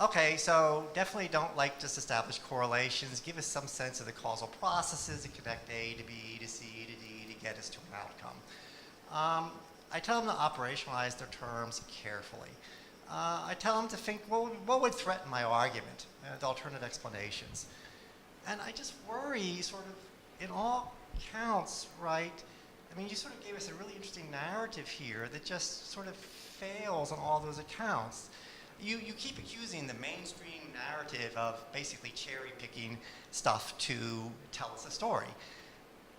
Speaker 7: okay, so definitely don't like just establish correlations. Give us some sense of the causal processes that connect A to B to C to D to get us to an outcome. I tell them to operationalize their terms carefully. I tell them to think, well, what would threaten my argument? The alternative explanations. And I just worry, sort of, in all counts, right? I mean, you sort of gave us a really interesting narrative here that just sort of fails on all those accounts. You keep accusing the mainstream narrative of basically cherry-picking stuff to tell us a story.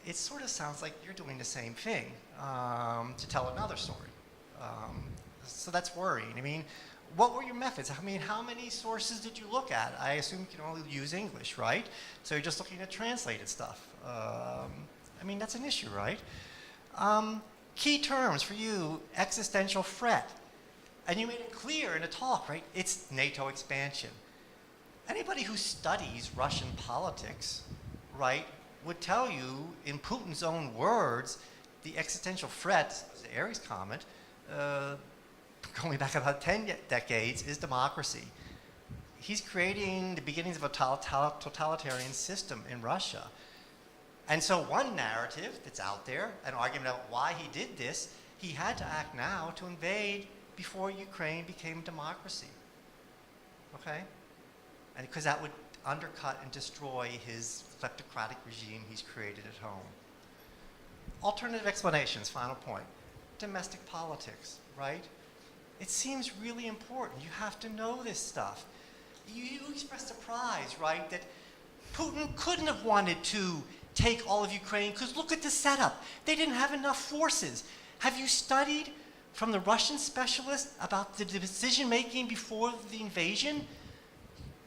Speaker 7: It sort of sounds like you're doing the same thing to tell another story. So that's worrying. I mean, what were your methods? I mean, how many sources did you look at? I assume you can only use English, right? So you're just looking at translated stuff. I mean, that's an issue, right? Key terms for you, existential threat. And you made it clear in a talk, right? It's NATO expansion. Anybody who studies Russian politics, right, would tell you, in Putin's own words, the existential threat, Eric's comment, going back about 10 decades, is democracy. He's creating the beginnings of a totalitarian system in Russia. And so one narrative that's out there, an argument about why he did this, he had to act now to invade before Ukraine became democracy. Okay? And because that would undercut and destroy his kleptocratic regime he's created at home. Alternative explanations, final point. Domestic politics, right? It seems really important. You have to know this stuff. You expressed surprise, right, that Putin couldn't have wanted to take all of Ukraine because look at the setup. They didn't have enough forces. Have you studied from the Russian specialists about the decision-making before the invasion?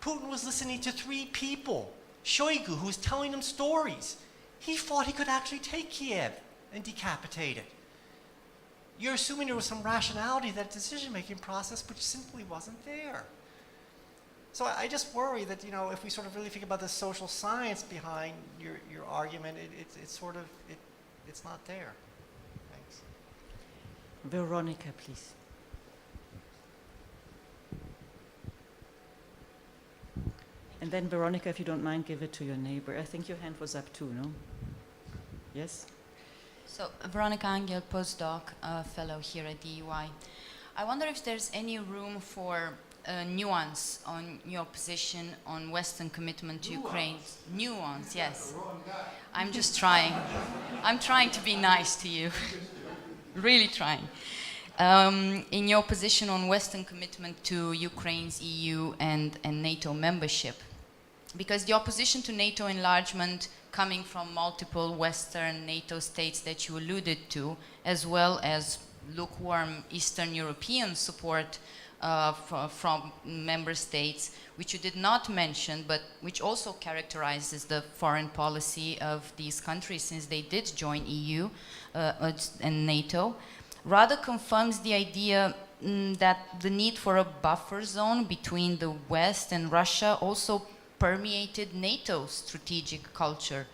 Speaker 7: Putin was listening to 3 people. Shoigu, who was telling him stories. He thought he could actually take Kiev and decapitate it. You're assuming there was some rationality to that decision-making process, which simply wasn't there. So I just worry that, you know, if we sort of really think about the social science behind your argument, it's sort of, it's not there. Thanks.
Speaker 3: Veronica, please. And then Veronica, if you don't mind, give it to your neighbor. I think your hand was up too, no? Yes?
Speaker 8: So, Veronica Angel, postdoc, fellow here at the EUI. I wonder if there's any room for nuance on your position on Western commitment to Ukraine. Nuance, yes. I'm just trying. I'm trying to be nice to you. Really trying. In your position on Western commitment to Ukraine's EU and NATO membership. Because the opposition to NATO enlargement coming from multiple Western NATO states that you alluded to, as well as lukewarm Eastern European support from member states, which you did not mention, but which also characterizes the foreign policy of these countries since they did join EU and NATO, rather confirms the idea that the need for a buffer zone between the West and Russia also permeated NATO's strategic culture,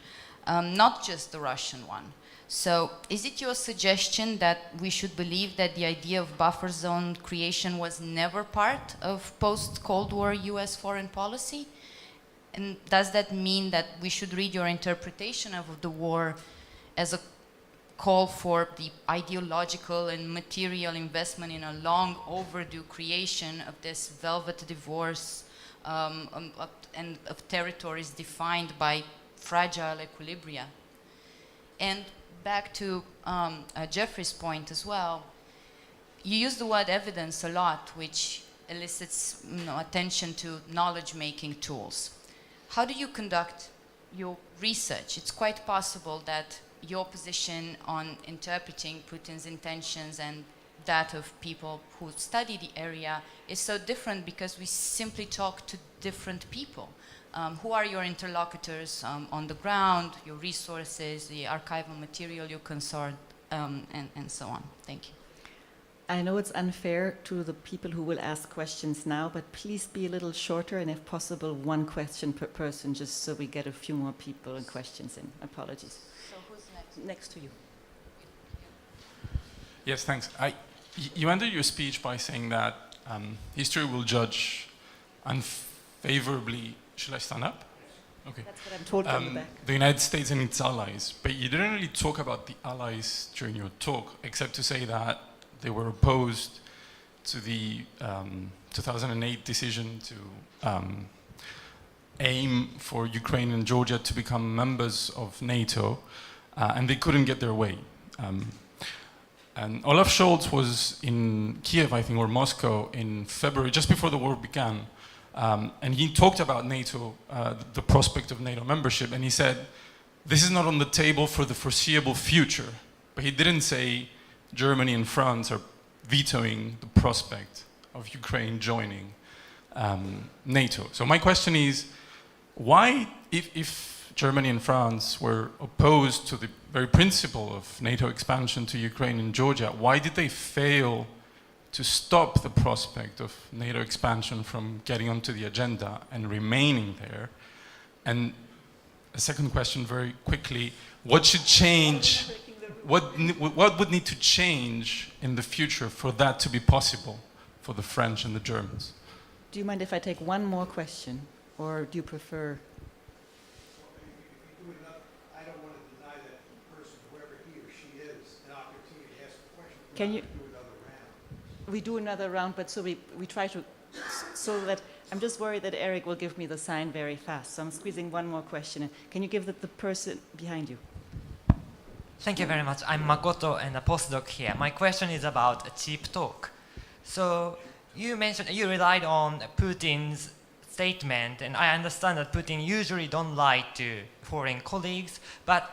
Speaker 8: not just the Russian one. So is it your suggestion that we should believe that the idea of buffer zone creation was never part of post-Cold War US foreign policy? And does that mean that we should read your interpretation of the war as a call for the ideological and material investment in a long overdue creation of this velvet divorce and of territories defined by fragile equilibria? And back to Jeffrey's point as well, you use the word evidence a lot, which elicits attention to knowledge-making tools. How do you conduct your research? It's quite possible that your position on interpreting Putin's intentions and that of people who study the area is so different because we simply talk to different people. Who are your interlocutors on the ground, your resources, the archival material you consort, and so on? Thank you.
Speaker 3: I know it's unfair to the people who will ask questions now, but please be a little shorter and if possible, one question per person, just so we get a few more people and questions in. Apologies.
Speaker 8: So who's next?
Speaker 3: Next to you.
Speaker 9: Yes, thanks. You ended your speech by saying that history will judge unfavorably. Should I stand up? Okay.
Speaker 3: That's what I'm told from the back.
Speaker 9: The United States and its allies, but you didn't really talk about the allies during your talk, except to say that they were opposed to the 2008 decision to aim for Ukraine and Georgia to become members of NATO, and they couldn't get their way. And Olaf Scholz was in Kiev, I think, or Moscow in February, just before the war began, and he talked about NATO, the prospect of NATO membership, and he said, this is not on the table for the foreseeable future, but he didn't say Germany and France are vetoing the prospect of Ukraine joining NATO. So my question is, why, if Germany and France were opposed to the very principle of NATO expansion to Ukraine and Georgia, why did they fail to stop the prospect of NATO expansion from getting onto the agenda and remaining there? And a second question very quickly, what should change? What would need to change in the future for that to be possible for the French and the Germans?
Speaker 3: Do you mind if I take one more question, or do you prefer?
Speaker 2: I don't want to deny that person, whoever he or she is, an opportunity to ask a question.
Speaker 3: Can you?
Speaker 2: Do another round.
Speaker 3: We do another round, but so we try to, so that, I'm just worried that Eric will give me the sign very fast, so I'm squeezing one more question in. Can you give the person behind you?
Speaker 10: Thank you very much. I'm Makoto and a postdoc here. My question is about a cheap talk. So you mentioned you relied on Putin's statement, and I understand that Putin usually don't lie to foreign colleagues, but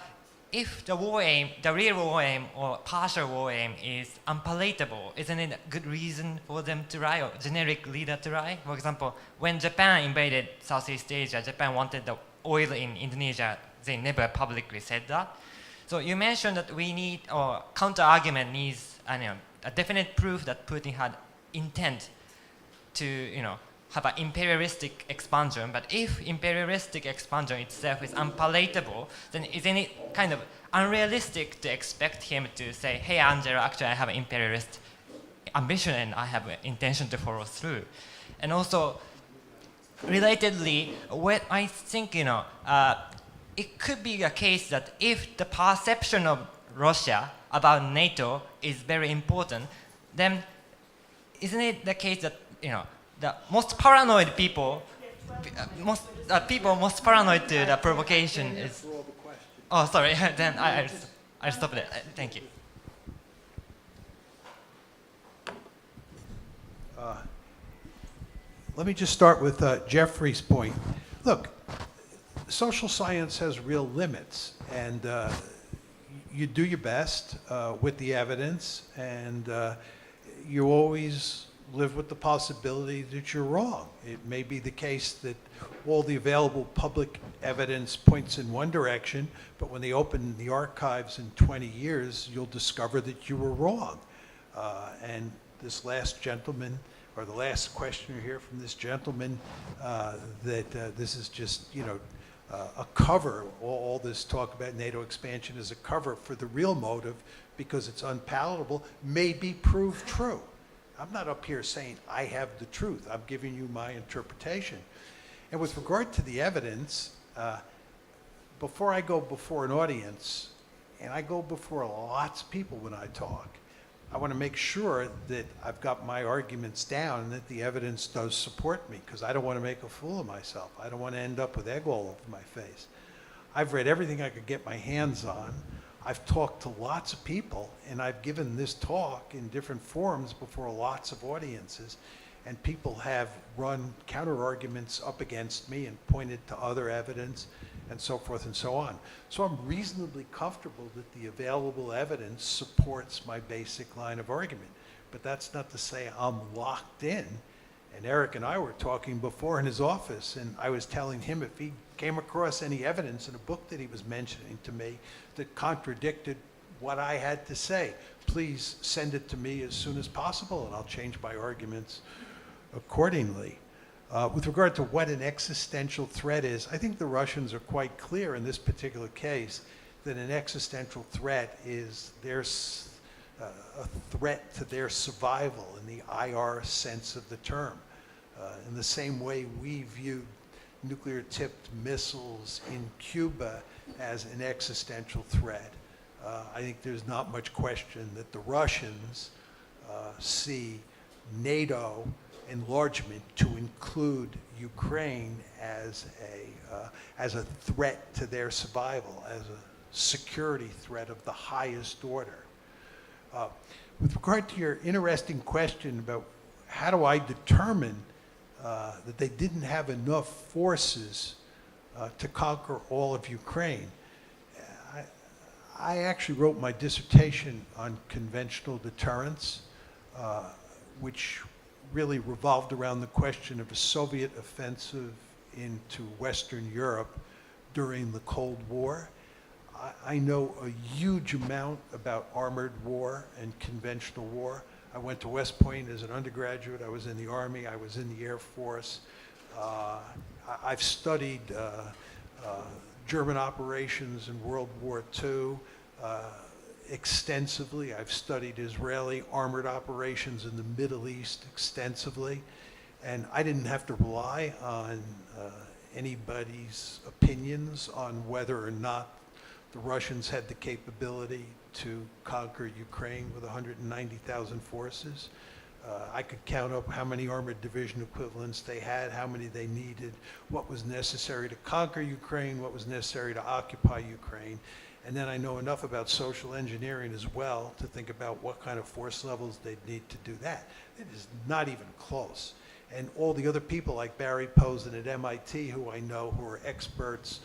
Speaker 10: if the war aim, the real war aim or partial war aim is unpalatable, isn't it a good reason for them to lie or generic leader to lie? For example, when Japan invaded Southeast Asia, Japan wanted the oil in Indonesia. They never publicly said that. So you mentioned that we need, or counter-argument needs, a definite proof that Putin had intent to, have an imperialistic expansion. But if imperialistic expansion itself is unpalatable, then isn't it kind of unrealistic to expect him to say, hey, Angela, actually I have an imperialist ambition and I have an intention to follow through. And also, relatedly, what I think, it could be a case that if the perception of Russia about NATO is very important, then isn't it the case that, the most paranoid people, most paranoid to the provocation is... Oh, sorry, then I'll stop it. Thank you.
Speaker 2: Let me just start with Jeffrey's point. Look, social science has real limits, and you do your best with the evidence, and you always live with the possibility that you're wrong. It may be the case that all the available public evidence points in one direction, but when they open the archives in 20 years, you'll discover that you were wrong. And this last gentleman, or the last questioner here from this gentleman, that this is just, a cover. All this talk about NATO expansion is a cover for the real motive, because it's unpalatable, may be proved true. I'm not up here saying I have the truth. I'm giving you my interpretation. And with regard to the evidence, before I go before an audience, and I go before lots of people when I talk, I want to make sure that I've got my arguments down and that the evidence does support me, because I don't want to make a fool of myself. I don't want to end up with egg all over my face. I've read everything I could get my hands on. I've talked to lots of people, and I've given this talk in different forums before lots of audiences, and people have run counter-arguments up against me and pointed to other evidence and so forth and so on. So I'm reasonably comfortable that the available evidence supports my basic line of argument. But that's not to say I'm locked in. And Eric and I were talking before in his office, and I was telling him if he came across any evidence in a book that he was mentioning to me that contradicted what I had to say, please send it to me as soon as possible, and I'll change my arguments accordingly. With regard to what an existential threat is, I think the Russians are quite clear in this particular case that an existential threat is a threat to their survival in the IR sense of the term. In the same way we viewed nuclear-tipped missiles in Cuba as an existential threat, I think there's not much question that the Russians see NATO enlargement to include Ukraine as a threat to their survival, as a security threat of the highest order. With regard to your interesting question about how do I determine that they didn't have enough forces to conquer all of Ukraine, I actually wrote my dissertation on conventional deterrence, which really revolved around the question of a Soviet offensive into Western Europe during the Cold War. I know a huge amount about armored war and conventional war. I went to West Point as an undergraduate. I was in the Army. I was in the Air Force. I've studied German operations in World War II extensively. I've studied Israeli armored operations in the Middle East extensively. And I didn't have to rely on anybody's opinions on whether or not the Russians had the capability to conquer Ukraine with 190,000 forces. I could count up how many armored division equivalents they had, how many they needed, what was necessary to conquer Ukraine, what was necessary to occupy Ukraine. And then I know enough about social engineering as well to think about what kind of force levels they'd need to do that. It is not even close. And all the other people like Barry Posen at MIT, who I know, who are experts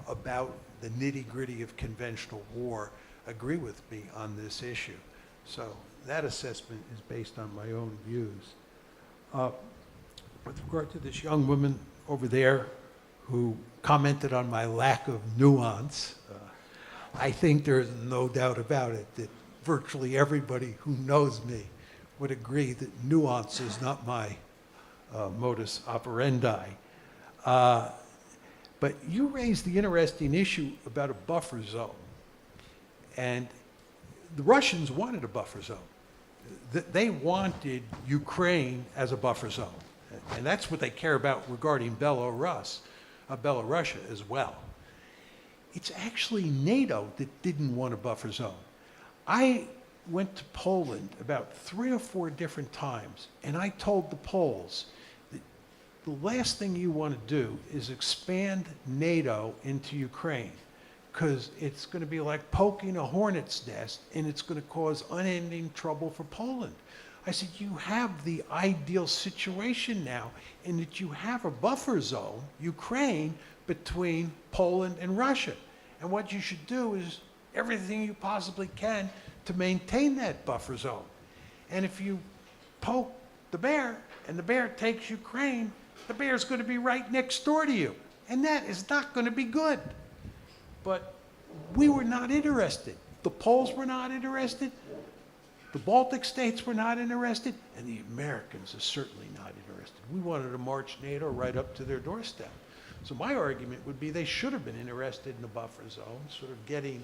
Speaker 2: about the nitty-gritty of conventional war, agree with me on this issue. So that assessment is based on my own views. With regard to this young woman over there who commented on my lack of nuance, I think there's no doubt about it that virtually everybody who knows me would agree that nuance is not my modus operandi. But you raised the interesting issue about a buffer zone. And the Russians wanted a buffer zone. They wanted Ukraine as a buffer zone. And that's what they care about regarding Belarusia as well. It's actually NATO that didn't want a buffer zone. I went to Poland about 3 or 4 different times, and I told the Poles that the last thing you want to do is expand NATO into Ukraine, because it's going to be like poking a hornet's nest, and it's going to cause unending trouble for Poland. I said, you have the ideal situation now in that you have a buffer zone, Ukraine, between Poland and Russia. And what you should do is everything you possibly can to maintain that buffer zone. And if you poke the bear and the bear takes Ukraine, the bear's going to be right next door to you. And that is not going to be good. But we were not interested. The Poles were not interested. The Baltic states were not interested, and the Americans are certainly not interested. We wanted to march NATO right up to their doorstep. So my argument would be they should have been interested in the buffer zone, sort of getting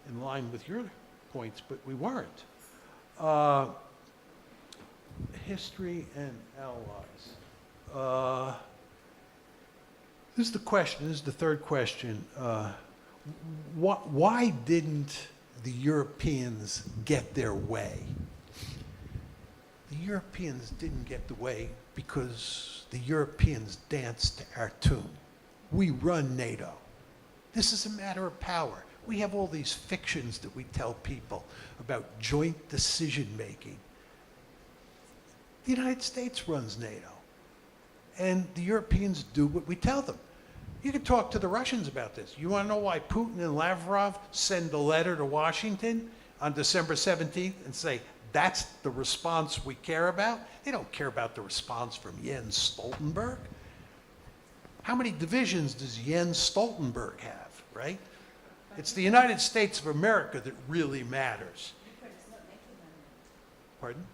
Speaker 2: in line with your points, but we weren't. History and allies. This is the question, this is the third question. Why didn't the Europeans get their way? The Europeans didn't get the way because the Europeans danced to our tune. We run NATO. This is a matter of power. We have all these fictions that we tell people about joint decision-making. The United States runs NATO, and the Europeans do what we tell them. You can talk to the Russians about this. You want to know why Putin and Lavrov send a letter to Washington on December 17th and say, that's the response we care about? They don't care about the response from Jens Stoltenberg. How many divisions does Jens Stoltenberg have, right? It's the United States of America that really matters. Pardon?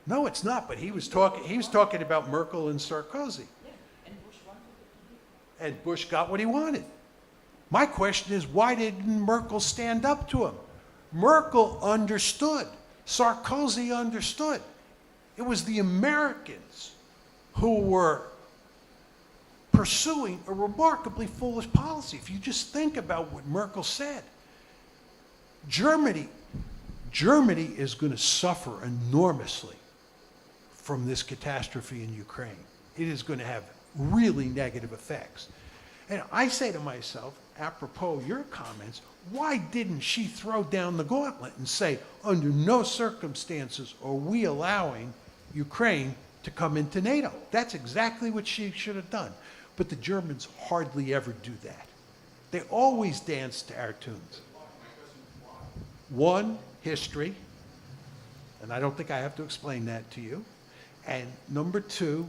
Speaker 2: No, it's not, but he was talking about Merkel and Sarkozy. And Bush got what he wanted. My question is, why didn't Merkel stand up to him? Merkel understood. Sarkozy understood. It was the Americans who were pursuing a remarkably foolish policy. If you just think about what Merkel said, Germany is going to suffer enormously from this catastrophe in Ukraine. It is going to have really negative effects. And I say to myself, apropos your comments, why didn't she throw down the gauntlet and say, under no circumstances are we allowing Ukraine to come into NATO? That's exactly what she should have done. But the Germans hardly ever do that. They always dance to our tunes. One, history, and I don't think I have to explain that to you. And number two,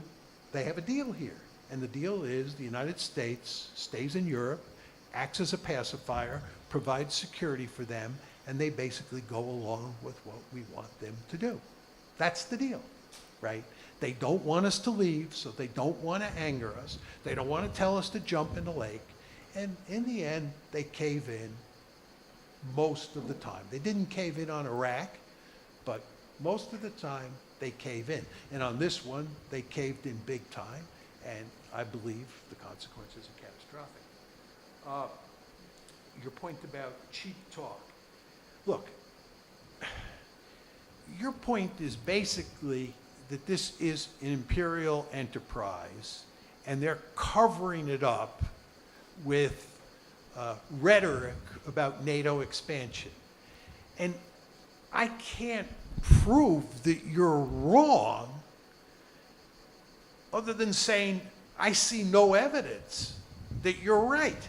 Speaker 2: they have a deal here. And the deal is the United States stays in Europe, acts as a pacifier, provides security for them, and they basically go along with what we want them to do. That's the deal, right? They don't want us to leave, so they don't want to anger us. They don't want to tell us to jump in the lake. And in the end, they cave in most of the time. They didn't cave in on Iraq, but most of the time, they cave in. And on this one, they caved in big time, and I believe the consequences are catastrophic. Your point about cheap talk. Look, your point is basically that this is an imperial enterprise, and they're covering it up with rhetoric about NATO expansion. And I can't prove that you're wrong other than saying, I see no evidence that you're right.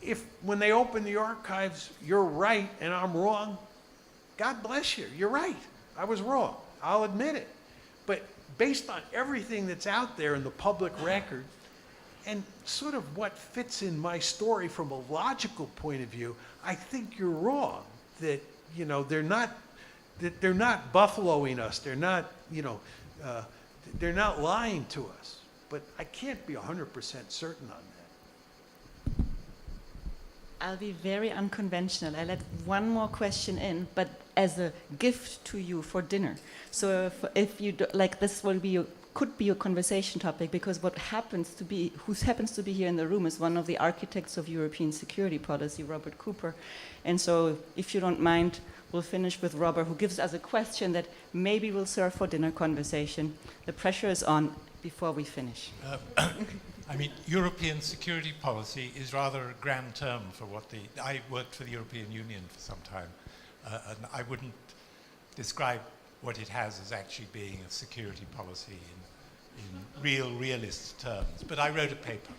Speaker 2: If when they open the archives, you're right and I'm wrong, God bless you, you're right. I was wrong, I'll admit it. But based on everything that's out there in the public record, and sort of what fits in my story from a logical point of view, I think you're wrong. That, you know, they're not buffaloing us. They're not, they're not lying to us. But I can't be 100% certain on that.
Speaker 3: I'll be very unconventional. I let one more question in, but as a gift to you for dinner. So if you do, like, this will be could be a conversation topic, because who happens to be here in the room is one of the architects of European security policy, Robert Cooper. And so if you don't mind, we'll finish with Robert, who gives us a question that maybe will serve for dinner conversation. The pressure is on before we finish.
Speaker 11: I mean, European security policy is rather a grand term for what I worked for the European Union for some time, and I wouldn't describe what it has as actually being a security policy in realist terms. But I wrote a paper.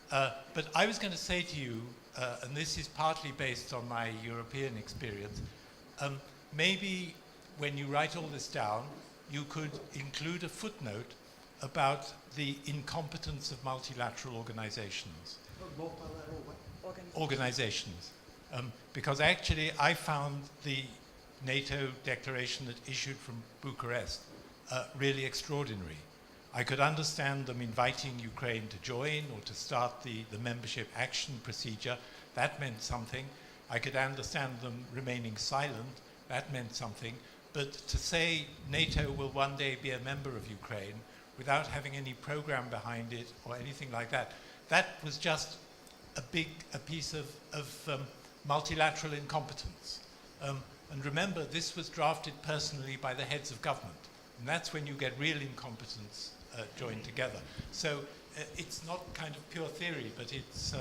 Speaker 11: But I was going to say to you, and this is partly based on my European experience, maybe when you write all this down, you could include a footnote about the incompetence of multilateral organizations.
Speaker 2: Multilateral what?
Speaker 11: Organizations. Because actually I found the NATO declaration that issued from Bucharest really extraordinary. I could understand them inviting Ukraine to join or to start the membership action procedure. That meant something. I could understand them remaining silent. That meant something. But to say NATO will one day be a member of Ukraine without having any program behind it or anything like that, that was just a piece of multilateral incompetence. And remember, this was drafted personally by the heads of government. And that's when you get real incompetence joined together. So it's not kind of pure theory, but it's,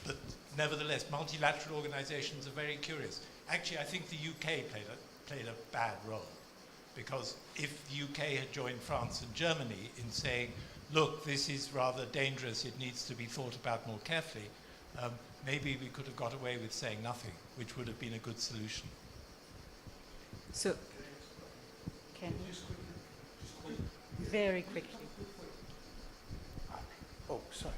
Speaker 11: but nevertheless, multilateral organizations are very curious. Actually, I think the UK played a bad role, because if the UK had joined France and Germany in saying, look, this is rather dangerous, it needs to be thought about more carefully, maybe we could have got away with saying nothing, which would have been a good solution.
Speaker 3: So, can you very quickly?
Speaker 2: Oh, sorry.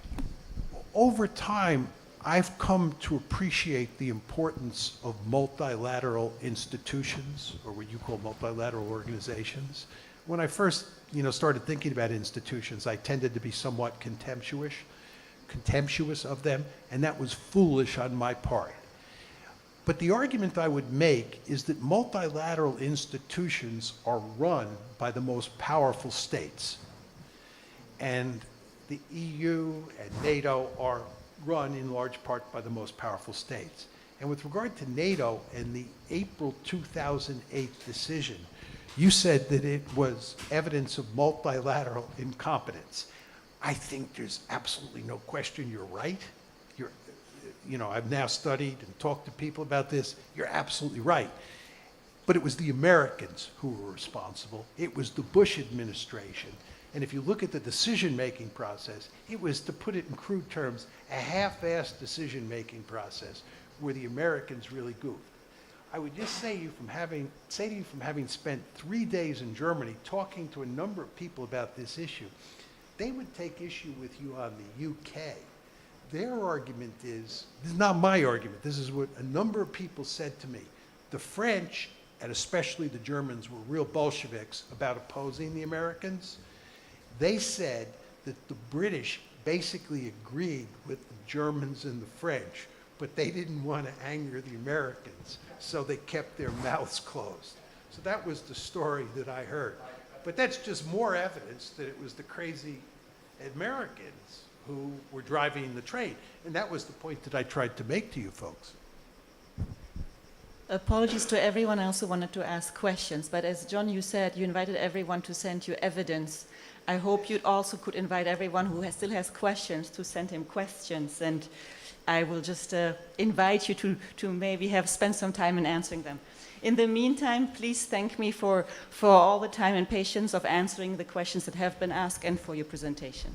Speaker 2: Over time, I've come to appreciate the importance of multilateral institutions, or what you call multilateral organizations. When I first, started thinking about institutions, I tended to be somewhat contemptuous of them, and that was foolish on my part. But the argument I would make is that multilateral institutions are run by the most powerful states. And the EU and NATO are run in large part by the most powerful states. And with regard to NATO and the April 2008 decision, you said that it was evidence of multilateral incompetence. I think there's absolutely no question you're right. I've now studied and talked to people about this. You're absolutely right. But it was the Americans who were responsible. It was the Bush administration. And if you look at the decision-making process, it was, to put it in crude terms, a half-assed decision-making process where the Americans really goofed. I would just say to you from having spent 3 days in Germany talking to a number of people about this issue, they would take issue with you on the UK. Their argument is, this is not my argument, this is what a number of people said to me. The French, and especially the Germans, were real Bolsheviks about opposing the Americans. They said that the British basically agreed with the Germans and the French, but they didn't want to anger the Americans, so they kept their mouths closed. So that was the story that I heard. But that's just more evidence that it was the crazy Americans who were driving the train. And that was the point that I tried to make to you folks.
Speaker 3: Apologies to everyone else who wanted to ask questions, but as John, you said, you invited everyone to send you evidence. I hope you also could invite everyone who still has questions to send him questions, and I will just invite you to maybe spend some time in answering them. In the meantime, please thank me for all the time and patience of answering the questions that have been asked and for your presentation.